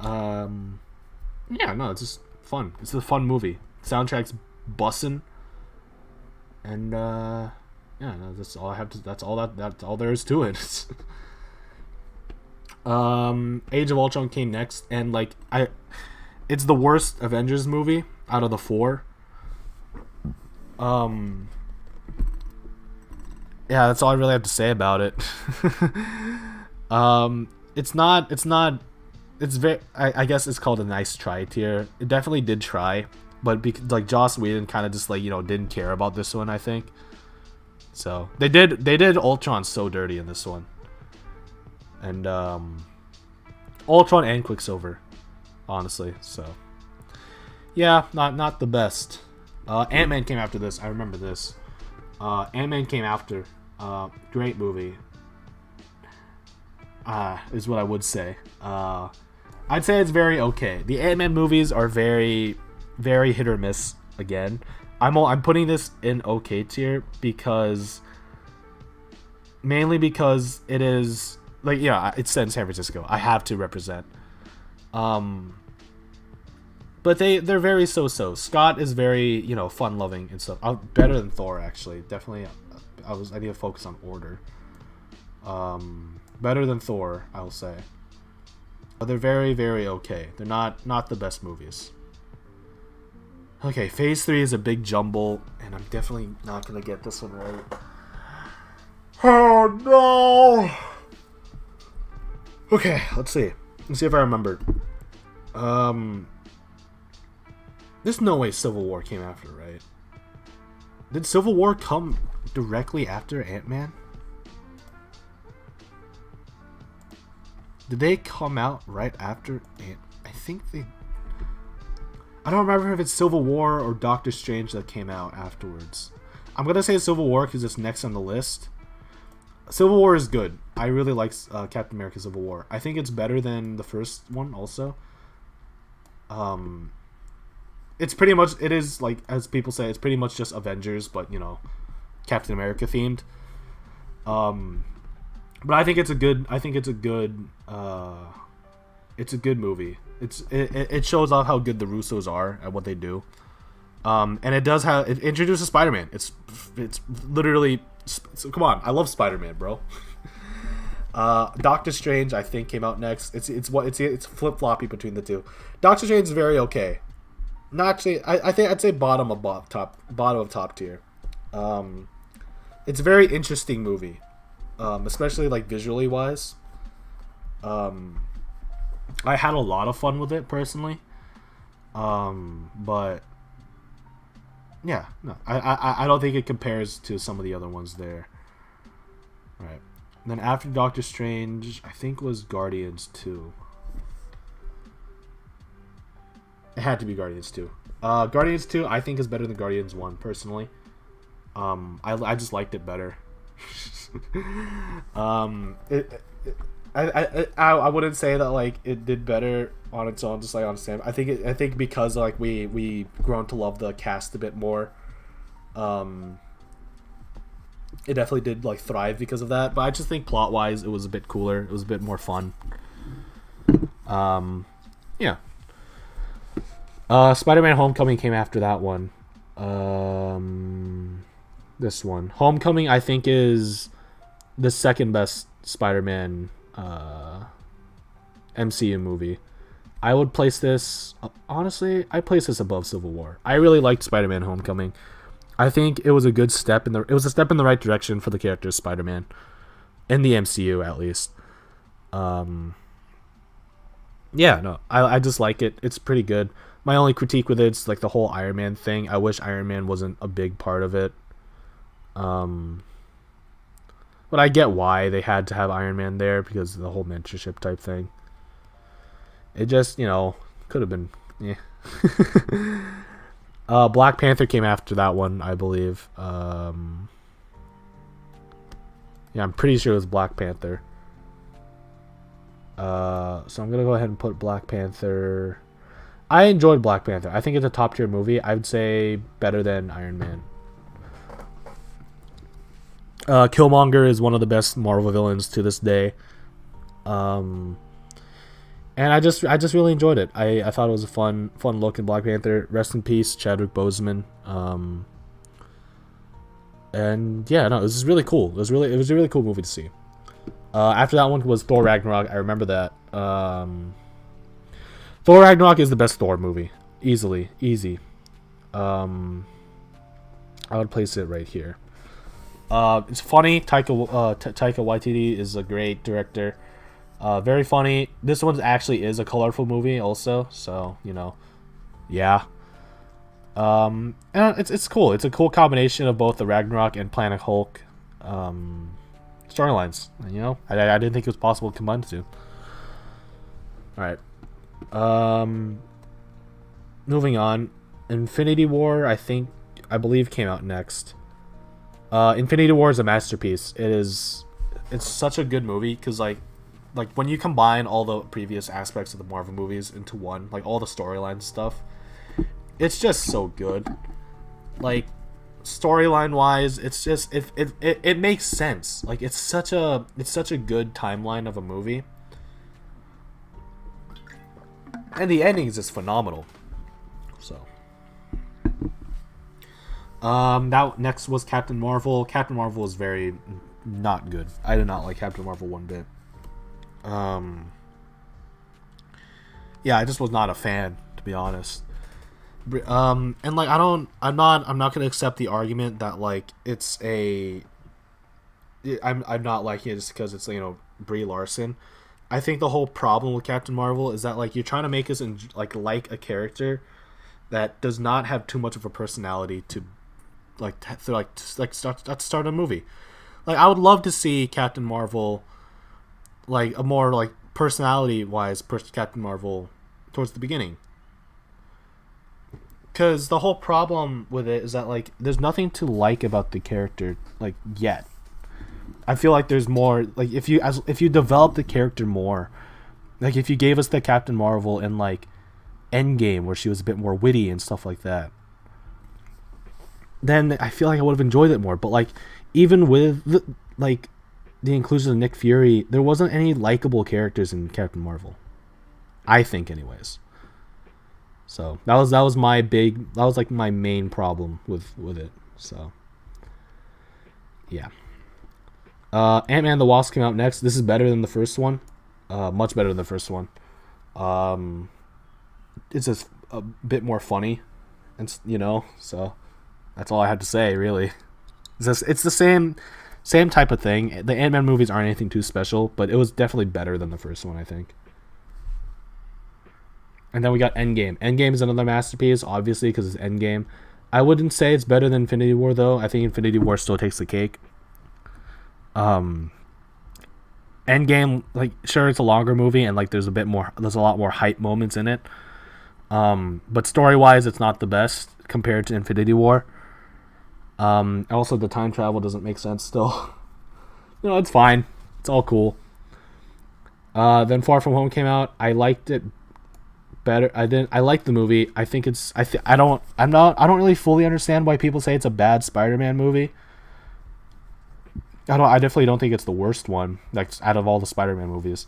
Yeah, no, it's just fun. It's a fun movie. Soundtrack's bussin', and yeah, no, that's all I have to. That's all there is to it. Age of Ultron came next, and like it's the worst Avengers movie out of the four. Yeah, that's all I really have to say about it. It's very. I guess it's called a nice try tier. It definitely did try, but like Joss Whedon kind of just like didn't care about this one. I think. So they did Ultron so dirty in this one, and Ultron and Quicksilver, honestly. So yeah, not the best. Ant-Man came after this. I remember this. Ant-Man came after. Great movie. Is what I would say. I'd say it's very okay. The Ant-Man movies are very, very hit or miss. Again, I'm putting this in okay tier mainly because it is like it's set in San Francisco. I have to represent. But they're very so. Scott is very fun loving and stuff. Better than Thor actually. Definitely. I need to focus on order. Better than Thor, I'll say. But they're very, very okay. They're not the best movies. Okay, Phase 3 is a big jumble, and I'm definitely not gonna get this one right. Oh no! Okay, let's see. Let's see if I remember. There's no way Civil War came after, right? Did Civil War come directly after Ant-Man? Did they come out right after I think they... I don't remember if it's Civil War or Doctor Strange that came out afterwards. I'm gonna say Civil War because it's next on the list. Civil War is good. I really like Captain America Civil War. I think it's better than the first one also. It's pretty much, it is like, as people say, it's pretty much just Avengers, but Captain America themed. But I think it's a good movie. It shows off how good the Russos are at what they do. And it introduces Spider-Man. It's literally, come on, I love Spider-Man, bro. Doctor Strange I think came out next. It's flip-floppy between the two. Doctor Strange is very okay. Not actually, I think I'd say bottom of top tier. It's a very interesting movie, especially like visually wise. I had a lot of fun with it personally, but yeah, no, I don't think it compares to some of the other ones there. All right, and then after Doctor Strange, I think was Guardians 2. It had to be Guardians 2. Guardians 2 I think is better than Guardians 1 personally. I just liked it better. I wouldn't say that like it did better on its own, just like on Sam. I think because like we grown to love the cast a bit more. It definitely did like thrive because of that. But I just think plot wise it was a bit cooler. It was a bit more fun. Yeah. Spider-Man Homecoming came after that one. This one. Homecoming, I think, is the second best Spider-Man MCU movie. I would place this... honestly, I place this above Civil War. I really liked Spider-Man Homecoming. I think it was a good step it was a step in the right direction for the character of Spider-Man. In the MCU, at least. Yeah, no. I just like it. It's pretty good. My only critique with it's like the whole Iron Man thing. I wish Iron Man wasn't a big part of it. But I get why they had to have Iron Man there because of the whole mentorship type thing. It just, could have been, yeah. Black Panther came after that one, I believe. Yeah, I'm pretty sure it was Black Panther. So I'm gonna go ahead and put Black Panther. I enjoyed Black Panther. I think it's a top tier movie. I would say better than Iron Man. Killmonger is one of the best Marvel villains to this day. Um, and I just really enjoyed it. I thought it was a fun look in Black Panther. Rest in peace, Chadwick Boseman. And yeah, no, it was really cool. It was a really cool movie to see. After that one was Thor Ragnarok. I remember that. Thor Ragnarok is the best Thor movie, easy. I would place it right here. It's funny. Taika Waititi is a great director. Very funny. This one actually is a colorful movie, also. So yeah. And it's cool. It's a cool combination of both the Ragnarok and Planet Hulk storylines. I didn't think it was possible to combine the two. All right. Moving on. Infinity War, I believe came out next. Infinity War is a masterpiece. It's such a good movie because like when you combine all the previous aspects of the Marvel movies into one, like all the storyline stuff, it's just so good. Like storyline wise, it's just it makes sense. Like it's such a good timeline of a movie. And the ending is just phenomenal. So that next was Captain Marvel. Captain Marvel was very not good. I did not like Captain Marvel one bit. Yeah, I just was not a fan, to be honest. And like I'm not gonna accept the argument that like I'm not liking it just because it's Brie Larson. I think the whole problem with Captain Marvel is that like you're trying to make us like a character that does not have too much of a personality to start a movie. Like I would love to see Captain Marvel, like a more like personality wise Captain Marvel towards the beginning. Because the whole problem with it is that like there's nothing to like about the character like yet. I feel like there's more like if you develop the character more, like if you gave us the Captain Marvel in like Endgame where she was a bit more witty and stuff like that, then I feel like I would have enjoyed it more. But like even with the inclusion of Nick Fury, there wasn't any likable characters in Captain Marvel, I think anyways. So that was my main problem with it. So yeah. Ant-Man the Wasp came out next. This is better than the first one. Much better than the first one. It's just a bit more funny, and so that's all I had to say really. It's the same type of thing. The Ant-Man movies aren't anything too special, but it was definitely better than the first one, I think. And then we got Endgame. Endgame is another masterpiece, obviously, because it's Endgame. I wouldn't say it's better than Infinity War, though. I think Infinity War still takes the cake. Endgame, like, sure, it's a longer movie, and like there's a lot more hype moments in it. But story-wise, it's not the best compared to Infinity War. Also, the time travel doesn't make sense still. It's fine. It's all cool. Then Far From Home came out. I liked it better. I liked the movie. I think I don't really fully understand why people say it's a bad Spider-Man movie. I definitely don't think it's the worst one, like out of all the Spider-Man movies.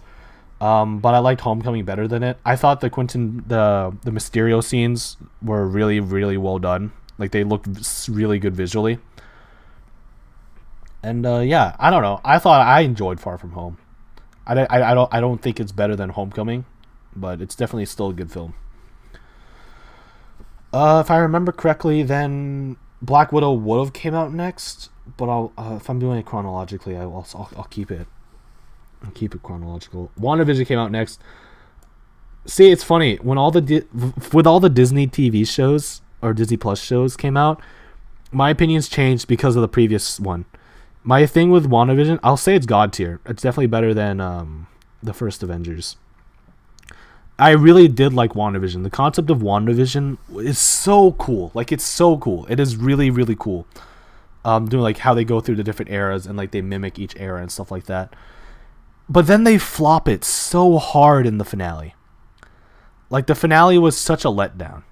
But I liked Homecoming better than it. I thought the Mysterio scenes were really, really well done. Like they looked really good visually. And yeah, I don't know. I enjoyed Far From Home. I don't think it's better than Homecoming, but it's definitely still a good film. If I remember correctly, then Black Widow would have came out next, but if I'm doing it chronologically, I'll keep it. I'll keep it chronological. WandaVision came out next. See, it's funny when with all the Disney TV shows or Disney Plus shows came out, my opinions changed because of the previous one. My thing with WandaVision, I'll say it's God tier. It's definitely better than the first Avengers. I really did like WandaVision. The concept of WandaVision is so cool. Like, it's so cool. It is really, really cool. Doing like how they go through the different eras and like they mimic each era and stuff like that. But then they flop it so hard in the finale. Like, the finale was such a letdown.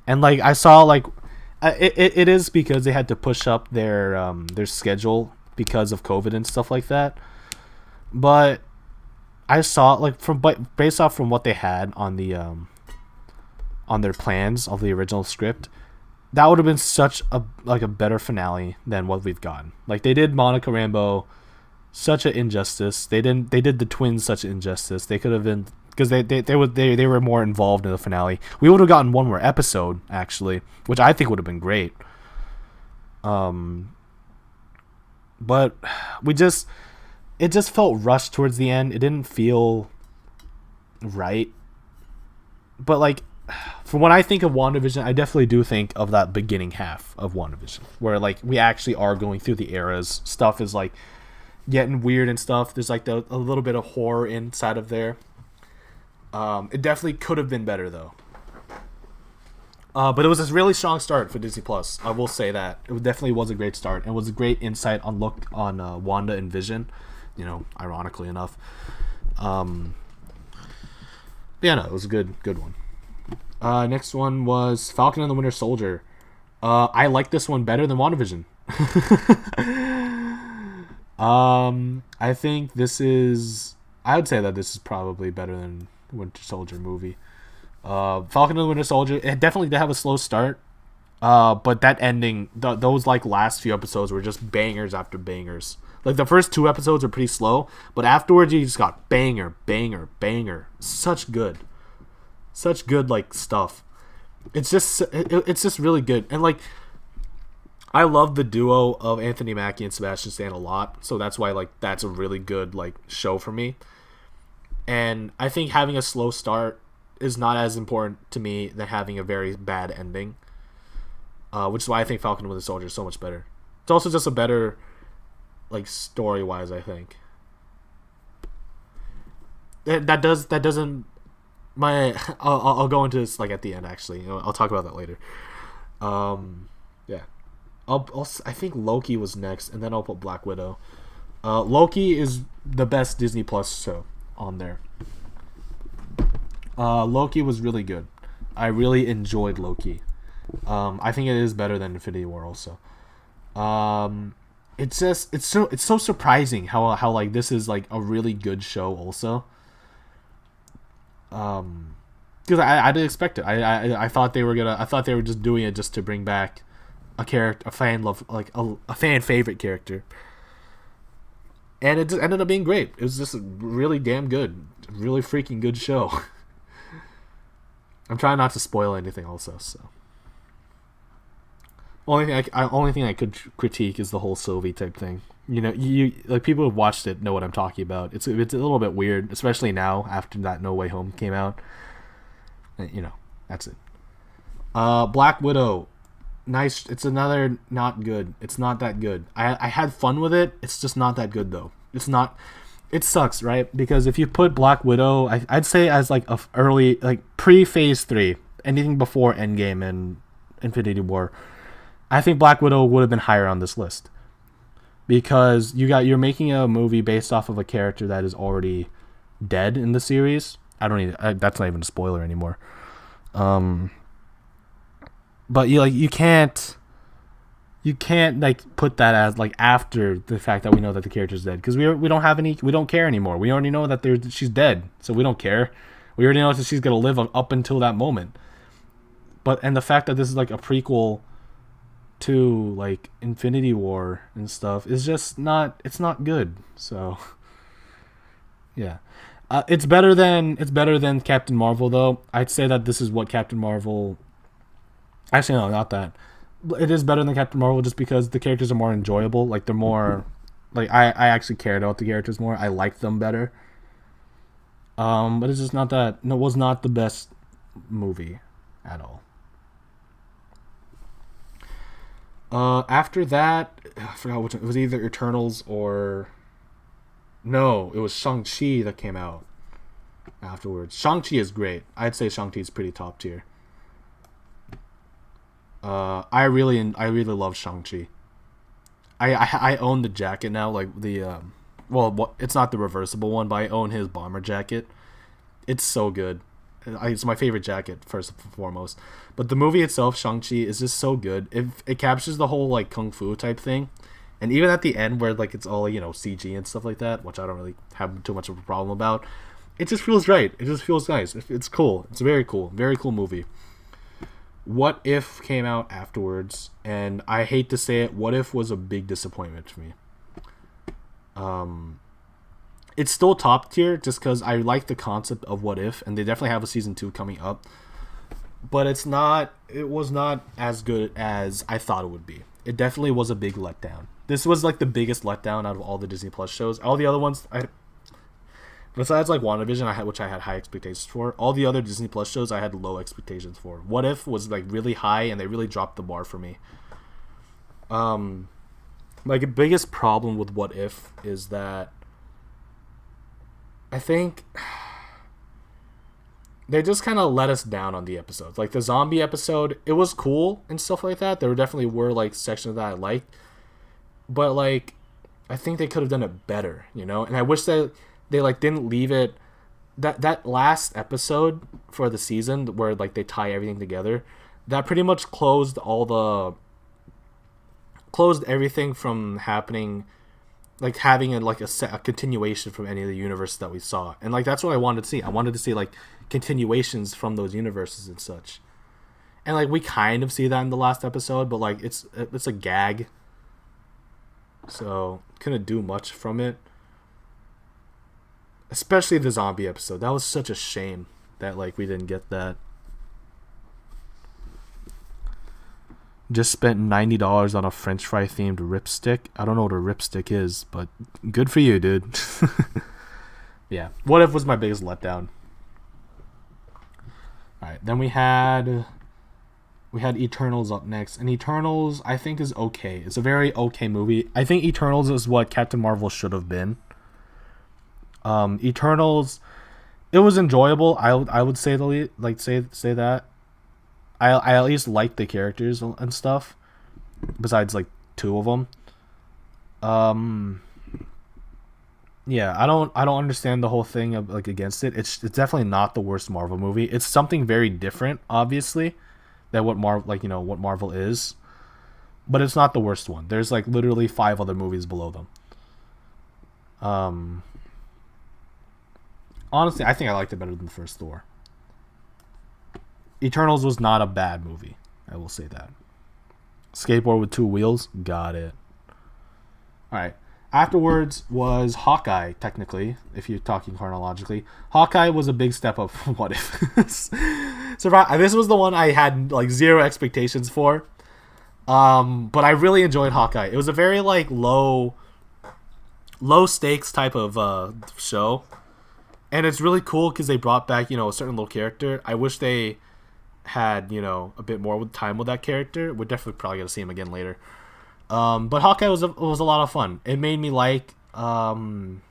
And like I saw like it is because they had to push up their schedule because of COVID and stuff like that. But I saw like based off from what they had on the on their plans of the original script, that would have been such a better finale than what we've gotten. Like they did Monica Rambeau such an injustice. They did the twins such an injustice. They could have been, because they were more involved in the finale. We would have gotten one more episode actually, which I think would have been great. But it just felt rushed towards the end. It didn't feel right. But like, from when I think of WandaVision, I definitely do think of that beginning half of WandaVision, where like we actually are going through the eras. Stuff is like getting weird and stuff. There's like a little bit of horror inside of there. It definitely could have been better though. But it was a really strong start for Disney Plus. I will say that it definitely was a great start. It was a great insight on look on Wanda and Vision. You know, ironically enough. Yeah, no, it was a good one. Next one was Falcon and the Winter Soldier. I like this one better than WandaVision. I think this is... I would say that this is probably better than Winter Soldier movie. Falcon and the Winter Soldier, it definitely did have a slow start. But that ending, those like last few episodes were just bangers after bangers. Like the first 2 episodes were pretty slow, but afterwards you just got banger, banger, banger. Such good like stuff. It's just really good. And like, I love the duo of Anthony Mackie and Sebastian Stan a lot, so that's why like that's a really good like show for me. And I think having a slow start is not as important to me than having a very bad ending. Which is why I think Falcon and Winter Soldier is so much better. It's also just a better, like, story wise, I think. That doesn't my I'll go into this like at the end actually. I'll talk about that later. Yeah. I think Loki was next, and then I'll put Black Widow. Loki is the best Disney Plus show on there. Loki was really good. I really enjoyed Loki. I think it is better than Infinity War also. It's so surprising how like this is like a really good show also. Because I didn't expect it. I thought they were just doing it just to bring back a character, a fan favorite character. And it just ended up being great. It was just really damn good. Really freaking good show. I'm trying not to spoil anything also, so. Only thing I could critique is the whole Sylvie type thing. You know, you like people who've watched it know what I'm talking about. It's a little bit weird, especially now after that No Way Home came out. You know, that's it. Black Widow, nice. It's another not good. It's not that good. I had fun with it. It's just not that good though. It's not. It sucks, right? Because if you put Black Widow, I'd say as like a early, like pre-Phase 3, anything before Endgame and Infinity War, I think Black Widow would have been higher on this list. Because you're making a movie based off of a character that is already dead in the series. That's not even a spoiler anymore. But you can't like put that as like after the fact that we know that the character's dead, because we don't care anymore. We already know that she's dead, so we don't care. We already know that she's gonna live up until that moment. And the fact that this is like a prequel to like Infinity War and stuff is just not good. So yeah, it's better than Captain Marvel though. I'd say that this is what Captain Marvel. Actually, no, not that. It is better than Captain Marvel just because the characters are more enjoyable. Like they're more, like I actually cared about the characters more. I liked them better. But it's just not that. No, it was not the best movie at all. After that, I forgot which one. It was either Eternals or... No, it was Shang-Chi that came out afterwards. Shang-Chi is great. I'd say Shang-Chi is pretty top tier. I really love Shang-Chi. I own the jacket now, like the... it's not the reversible one, but I own his bomber jacket. It's so good. It's my favorite jacket, first and foremost. But the movie itself, Shang-Chi, is just so good. It captures the whole like kung fu type thing, And even at the end where like it's all CG and stuff like that, which I don't really have too much of a problem about, it just feels right. It just feels nice. It's cool. It's very cool movie. What If came out afterwards, and I hate to say it, What If was a big disappointment to me. It's still top tier just because I like the concept of What If, and they definitely have a season 2 coming up. But it was not as good as I thought it would be. It definitely was a big letdown. This was like the biggest letdown out of all the Disney Plus shows. All the other ones, besides like WandaVision, which I had high expectations for. All the other Disney Plus shows I had low expectations for. What If was like really high, and they really dropped the bar for me. Like the biggest problem with What If is that I think they just kind of let us down on the episodes. Like the zombie episode, it was cool and stuff like that. There definitely were like sections that I liked, but like I think they could have done it better, And I wish that they like didn't leave it that last episode for the season where like they tie everything together. That pretty much closed everything from happening, like having a continuation from any of the universes that we saw. And like that's what I wanted to see. I wanted to see like continuations from those universes and such. And like we kind of see that in the last episode, but like it's a gag, so couldn't do much from it. Especially the zombie episode. That was such a shame that like we didn't get that. Just spent $90 on a French fry themed ripstick. I don't know what a ripstick is, but good for you, dude. Yeah. What If was my biggest letdown. Alright, then we had Eternals up next. And Eternals I think is okay. It's a very okay movie. I think Eternals is what Captain Marvel should have been. Eternals, it was enjoyable. I would say say that. I at least liked the characters and stuff, besides like 2 of them. Yeah, I don't understand the whole thing of like against it. It's definitely not the worst Marvel movie. It's something very different, obviously, than what what Marvel is, but it's not the worst one. There's like literally 5 other movies below them. Honestly, I think I liked it better than the first Thor. Eternals was not a bad movie. I will say that. Skateboard with 2 wheels. Got it. Alright. Afterwards was Hawkeye, technically, if you're talking chronologically. Hawkeye was a big step up from What If. So this was the one I had like 0 expectations for. But I really enjoyed Hawkeye. It was a very like low stakes type of show. And it's really cool because they brought back, a certain little character. I wish they had, a bit more time with that character. We're definitely probably going to see him again later. But Hawkeye was a lot of fun. It made me like Clint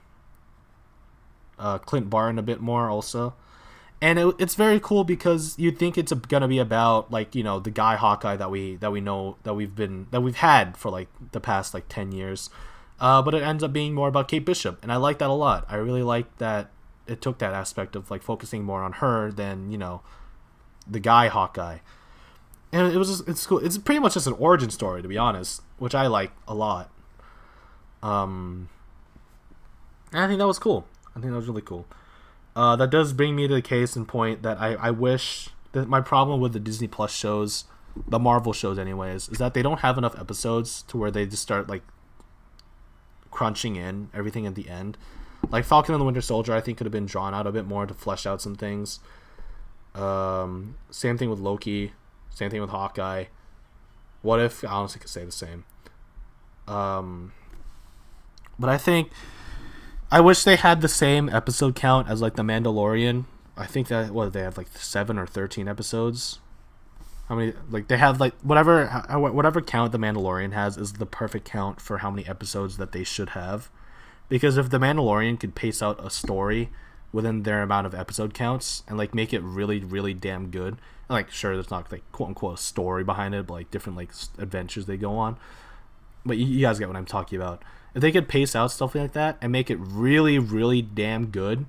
Barton a bit more also. And it's very cool because you'd think it's going to be about like, the guy Hawkeye that we know that we've had for like the past like 10 years. But it ends up being more about Kate Bishop, and I like that a lot. I really like that it took that aspect of like focusing more on her than the guy Hawkeye, and it's cool. It's pretty much just an origin story, to be honest, which I like a lot. And I think that was cool. I think that was really cool. That does bring me to the case in point that I wish that my problem with the Disney Plus shows, the Marvel shows anyways, is that they don't have enough episodes to where they just start like crunching in everything at the end. Like Falcon and the Winter Soldier, I think could have been drawn out a bit more to flesh out some things. Same thing with Loki. Same thing with Hawkeye. What If, I honestly could say the same. But I think I wish they had the same episode count as like The Mandalorian. I think that they have like 7 or 13 episodes. How many? Like they have like whatever count The Mandalorian has is the perfect count for how many episodes that they should have. Because if The Mandalorian could pace out a story within their amount of episode counts and like make it really, really damn good, and like sure, there's not like quote unquote a story behind it, but like different like adventures they go on. But you guys get what I'm talking about. If they could pace out stuff like that and make it really, really damn good,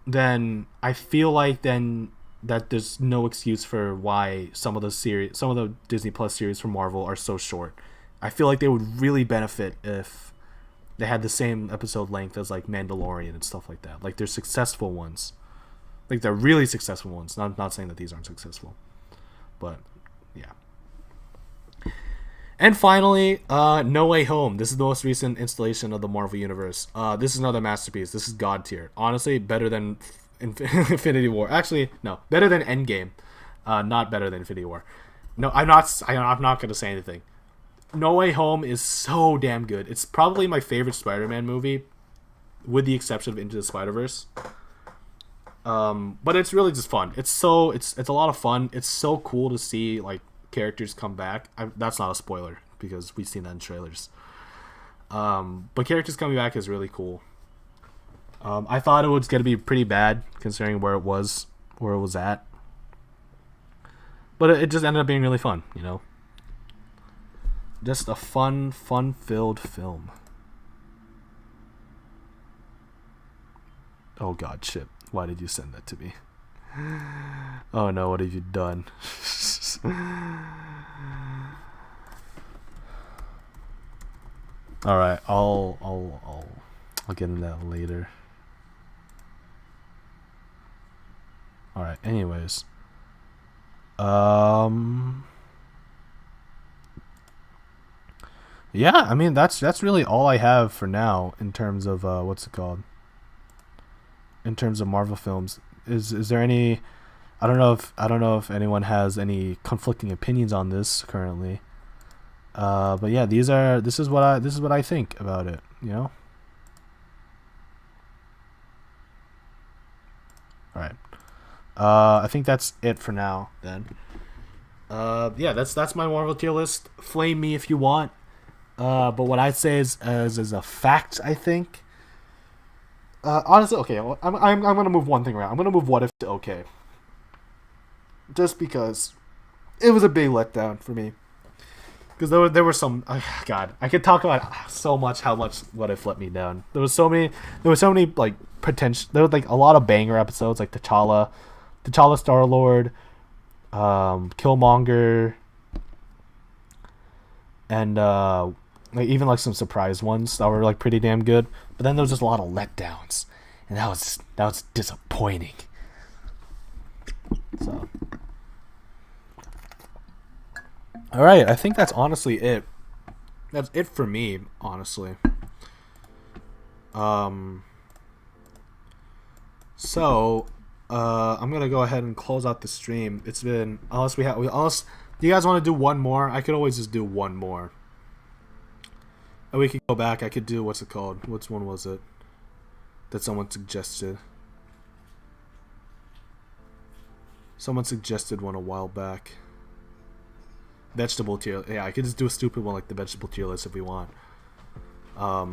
then I feel like that there's no excuse for why some of the Disney Plus series from Marvel are so short. I feel like they would really benefit if they had the same episode length as like Mandalorian and stuff like that. Like they're successful ones, like they're really successful ones. Not saying that these aren't successful, but yeah. And finally, No Way Home. This is the most recent installation of the Marvel Universe. This is another masterpiece. This is God tier. Honestly, better than Infinity War. Actually, no, better than Endgame. Not better than Infinity War. No, I'm not. I'm not gonna say anything. No Way Home is so damn good. It's probably my favorite Spider-Man movie, with the exception of Into the Spider-Verse. But it's really just fun. It's a lot of fun. It's so cool to see like characters come back. That's not a spoiler because we've seen that in trailers. But characters coming back is really cool. I thought it was gonna be pretty bad considering where it was at, but it just ended up being really fun. You know, just a fun-filled film. Oh God, Chip, why did you send that to me? Oh no, what have you done? All right, I'll get into that later. All right. Anyways, yeah. I mean, that's really all I have for now in terms of what's it called? In terms of Marvel films, is there any? I don't know if anyone has any conflicting opinions on this currently. But yeah, this is what I think about it. You know. All right. I think that's it for now. Then. Yeah, that's my Marvel tier list. Flame me if you want. But what I'd say is a fact, I think. Honestly, okay. I'm gonna move one thing around. I'm gonna move What If to okay. Just because it was a big letdown for me. Because there were some God, I could talk about so much how much What If let me down. There was so many like potential. There was like a lot of banger episodes like T'Challa, Star-Lord, Killmonger, and like even like some surprise ones that were like pretty damn good. But then there was just a lot of letdowns, and that was disappointing. So. All right, I think that's honestly it. That's it for me, honestly. So, I'm gonna go ahead and close out the stream. It's been unless do you guys want to do one more? I could always just do one more. And we could go back. I could do what's it called? Which one was it that someone suggested? Someone suggested one a while back. Vegetable tier. Yeah, I could just do a stupid one like the vegetable tier list if we want. But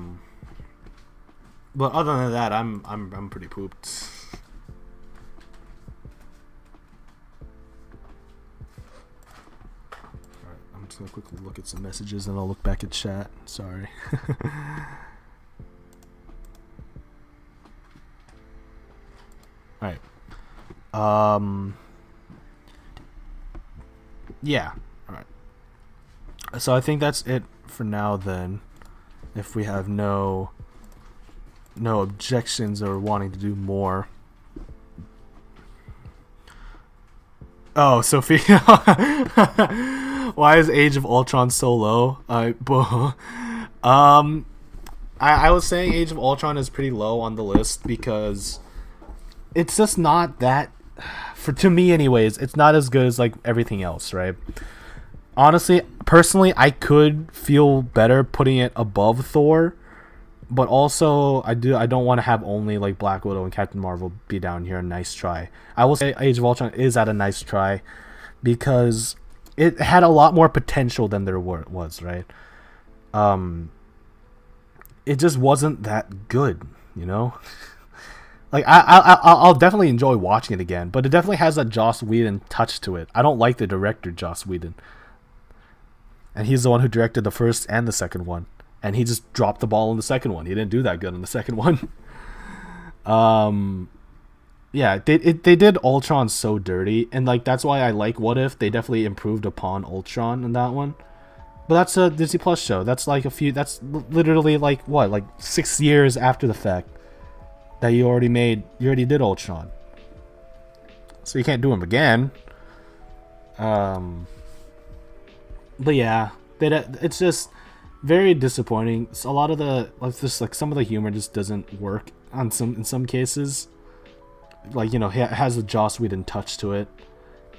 other than that, I'm pretty pooped. Alright, I'm just gonna quickly look at some messages and I'll look back at chat. Sorry. Alright. Yeah. Alright. So I think that's it for now then. If we have no objections or wanting to do more. Oh, Sophia. Why is Age of Ultron so low? I was saying Age of Ultron is pretty low on the list because it's just not that, to me anyways, it's not as good as like everything else, right? Honestly, personally, I could feel better putting it above Thor, but also I don't want to have only like Black Widow and Captain Marvel be down here. Nice try. I will say Age of Ultron is at a nice try because it had a lot more potential than there was, right? It just wasn't that good, you know. Like I'll definitely enjoy watching it again, but it definitely has that Joss Whedon touch to it. I don't like the director Joss Whedon. And he's the one who directed the first and the second one. And he just dropped the ball in the second one. He didn't do that good in the second one. Yeah, they did Ultron so dirty. And like that's why I like What If. They definitely improved upon Ultron in that one. But that's a Disney Plus show. That's like a few. That's literally like what, like 6 years after the fact that you already made. You already did Ultron, so you can't do them again. But yeah, it's just very disappointing. A lot of the just like some of the humor just doesn't work in some cases. Like, you know, it has a Joss Whedon touch to it,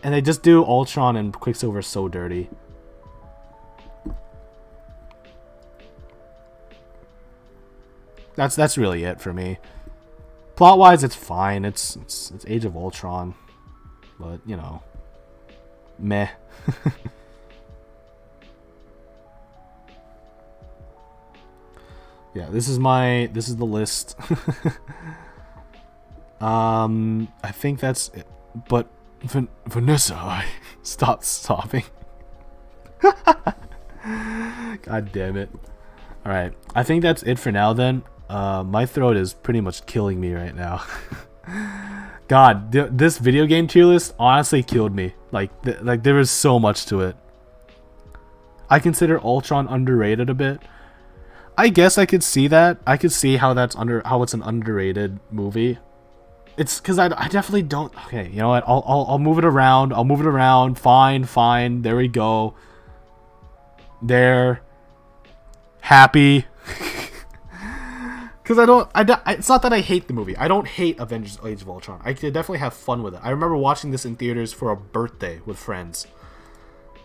and they just do Ultron and Quicksilver so dirty. That's really it for me. Plot wise, it's fine. It's Age of Ultron, but you know, meh. Yeah, this is the list. I think that's it. But Vanessa, I stop sobbing. God damn it. All right, I think that's it for now then. My throat is pretty much killing me right now. God, this video game tier list honestly killed me. Like there was so much to it. I consider Ultron underrated a bit. I guess I could see that. I could see how it's an underrated movie. It's because I definitely don't. Okay, you know what? I'll move it around. I'll move it around. Fine. There we go. There. Happy. Because it's not that I hate the movie. I don't hate Avengers Age of Ultron. I could definitely have fun with it. I remember watching this in theaters for a birthday with friends.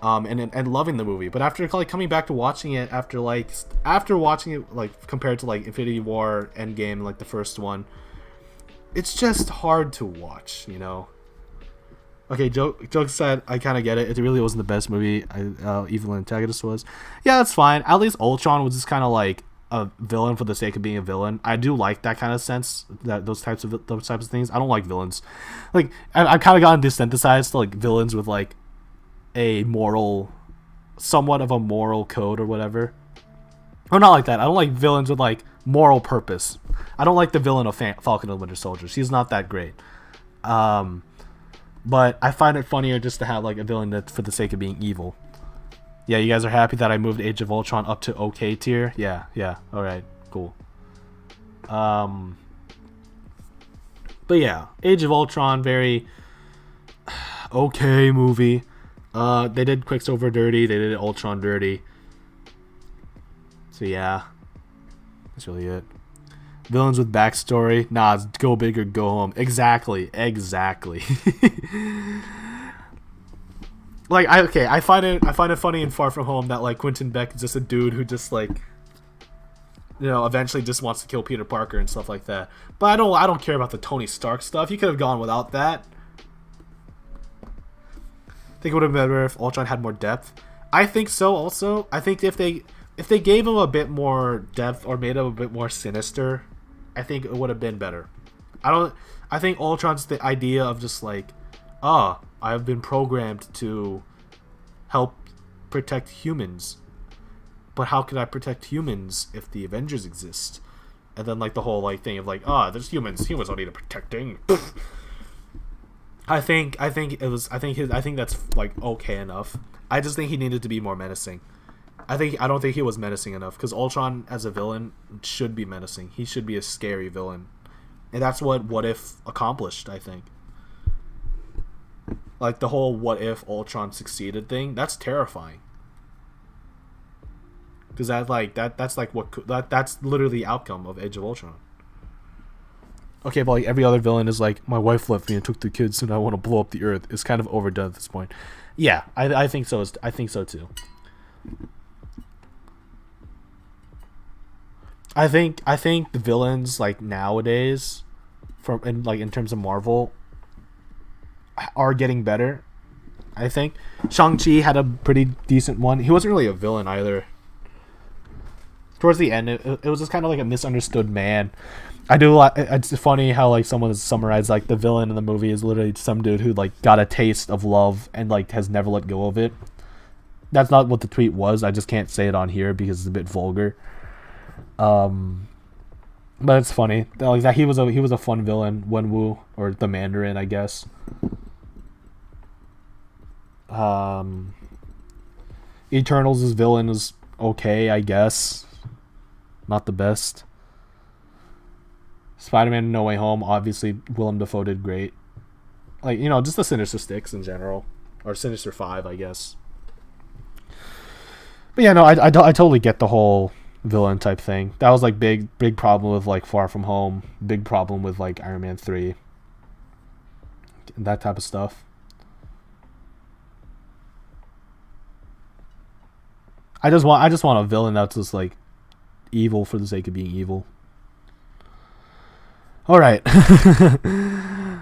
And loving the movie. But after like coming back to watching it after watching it like compared to like Infinity War, Endgame, like the first one, it's just hard to watch, you know. Okay, joke aside, I kind of get it. It really wasn't the best movie Evil Antagonist was. Yeah, that's fine. At least Ultron was just kind of like a villain for the sake of being a villain. I do like that kind of sense, that those types of things. I don't like villains. Like I've kind of gotten desensitized to like villains with like a somewhat of a moral code or whatever. Or not like that. I don't like villains with like moral purpose. I don't like the villain of Falcon and Winter Soldier. She's not that great. But I find it funnier just to have like a villain that's for the sake of being evil. Yeah, you guys are happy that I moved Age of Ultron up to okay tier? Yeah. All right, cool. But yeah, Age of Ultron, very okay movie. They did Quicksilver dirty. They did Ultron dirty. So yeah, that's really it. Villains with backstory. Nah, it's go big or go home. Exactly. Like I find it funny in Far From Home that like Quentin Beck is just a dude who just like, you know, eventually just wants to kill Peter Parker and stuff like that. But I don't care about the Tony Stark stuff. He could have gone without that. I think it would have been better if Ultron had more depth. I think so also. I think if they gave him a bit more depth or made him a bit more sinister, I think it would have been better. I think Ultron's the idea of just like, I've been programmed to help protect humans. But how could I protect humans if the Avengers exist? And then like the whole like thing of like, there's humans. Humans don't need a protecting. I think that's like okay enough. I just think he needed to be more menacing. I don't think he was menacing enough, because Ultron as a villain should be menacing. He should be a scary villain, and that's what If accomplished. I think, like the whole what if Ultron succeeded thing. That's terrifying, because that's literally the outcome of Age of Ultron. Okay, but like every other villain is like, my wife left me and took the kids, and I want to blow up the earth. It's kind of overdone at this point. Yeah, I think so. I think so too. I think the villains like nowadays, in terms of Marvel, are getting better. I think Shang-Chi had a pretty decent one. He wasn't really a villain either. Towards the end, it was just kind of like a misunderstood man. It's funny how like someone has summarized like the villain in the movie is literally some dude who like got a taste of love and like has never let go of it. That's not what the tweet was. I just can't say it on here because it's a bit vulgar. But it's funny that he was a fun villain, Wenwu, or the Mandarin, I guess. Yeah, Eternals' villain is okay, I guess. Not the best. Spider-Man No Way Home, obviously, Willem Dafoe did great. Like, you know, just the Sinister Six in general. Or Sinister Five, I guess. But yeah, no, I totally get the whole villain type thing. That was like big problem with like Far From Home. Big problem with like Iron Man 3. That type of stuff. I just want a villain that's just like evil for the sake of being evil. All right.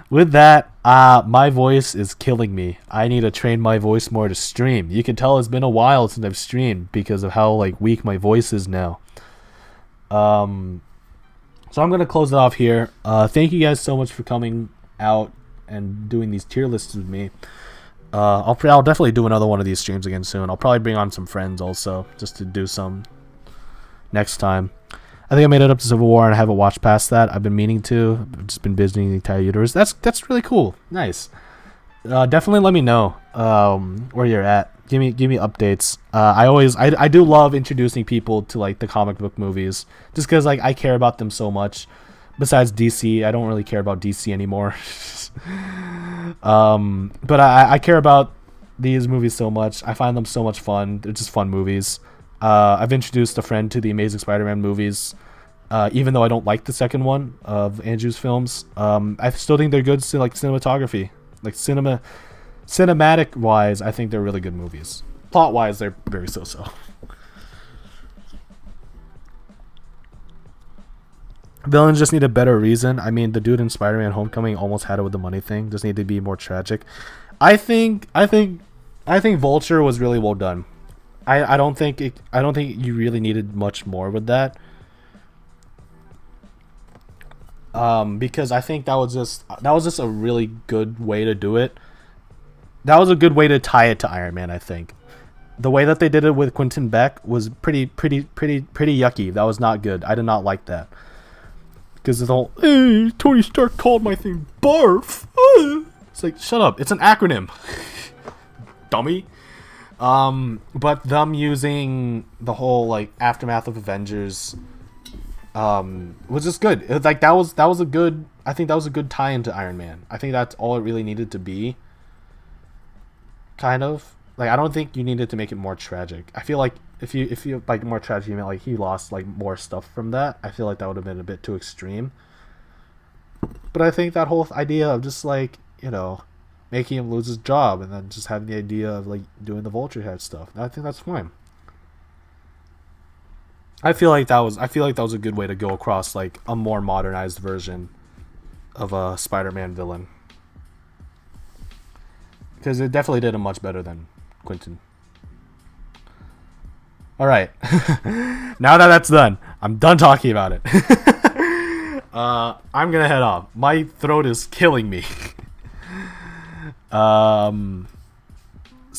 With that, my voice is killing me. I need to train my voice more to stream. You can tell it's been a while since I've streamed because of how like weak my voice is now. So I'm gonna close it off here. Thank you guys so much for coming out and doing these tier lists with me. I'll definitely do another one of these streams again soon. I'll probably bring on some friends also just to do some next time. I think I made it up to Civil War and I haven't watched past that. I've been meaning to. I've just been visiting the entire universe. That's really cool. Nice. Definitely let me know where you're at. Give me updates. I do love introducing people to like the comic book movies just because like I care about them so much. Besides DC, I don't really care about DC anymore. But I care about these movies so much. I find them so much fun. They're just fun movies. I've introduced a friend to the Amazing Spider-Man movies, even though I don't like the second one of Andrew's films. I still think they're good, like cinematography, like cinematic wise. I think they're really good movies. Plot wise, they're very so-so. Villains just need a better reason. I mean, the dude in Spider-Man Homecoming almost had it with the money thing. Just need to be more tragic. I think Vulture was really well done. I don't think you really needed much more with that. Because I think that was just a really good way to do it. That was a good way to tie it to Iron Man, I think. The way that they did it with Quentin Beck was pretty yucky. That was not good. I did not like that. Because it's all, hey, Tony Stark called my thing barf. It's like, shut up. It's an acronym. Dummy. But them using the whole like aftermath of Avengers was just good. It was like that was a good, I think that was a good tie into Iron Man. I think that's all it really needed to be. Kind of. Like I don't think you needed to make it more tragic. I feel like if you like more tragic, you meant like he lost like more stuff from that. I feel like that would have been a bit too extreme. But I think that whole idea of just like, you know, making him lose his job and then just having the idea of like doing the Vulture head stuff, I think that's fine. I feel like that was a good way to go across like a more modernized version of a Spider-Man villain. Because it definitely did him much better than Quentin. Alright. Now that that's done, I'm done talking about it. I'm gonna head off. My throat is killing me. So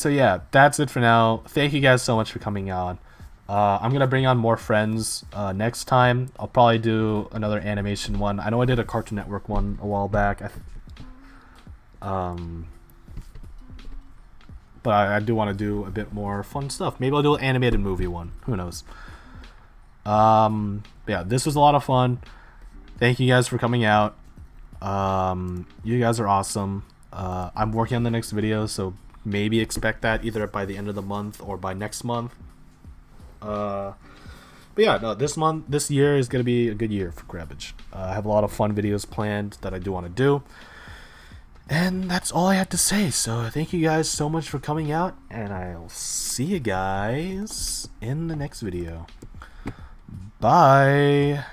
yeah, that's it for now. Thank you guys so much for coming on. I'm gonna bring on more friends next time. I'll probably do another animation one. I know I did a Cartoon Network one a while back. But I do want to do a bit more fun stuff. Maybe I'll do an animated movie one. Who knows? Yeah, this was a lot of fun. Thank you guys for coming out. You guys are awesome. I'm working on the next video, so maybe expect that either by the end of the month or by next month. But yeah, no, this year is gonna be a good year for Crabbage. I have a lot of fun videos planned that I do want to do. And that's all I have to say. So thank you guys so much for coming out, and I'll see you guys in the next video. Bye.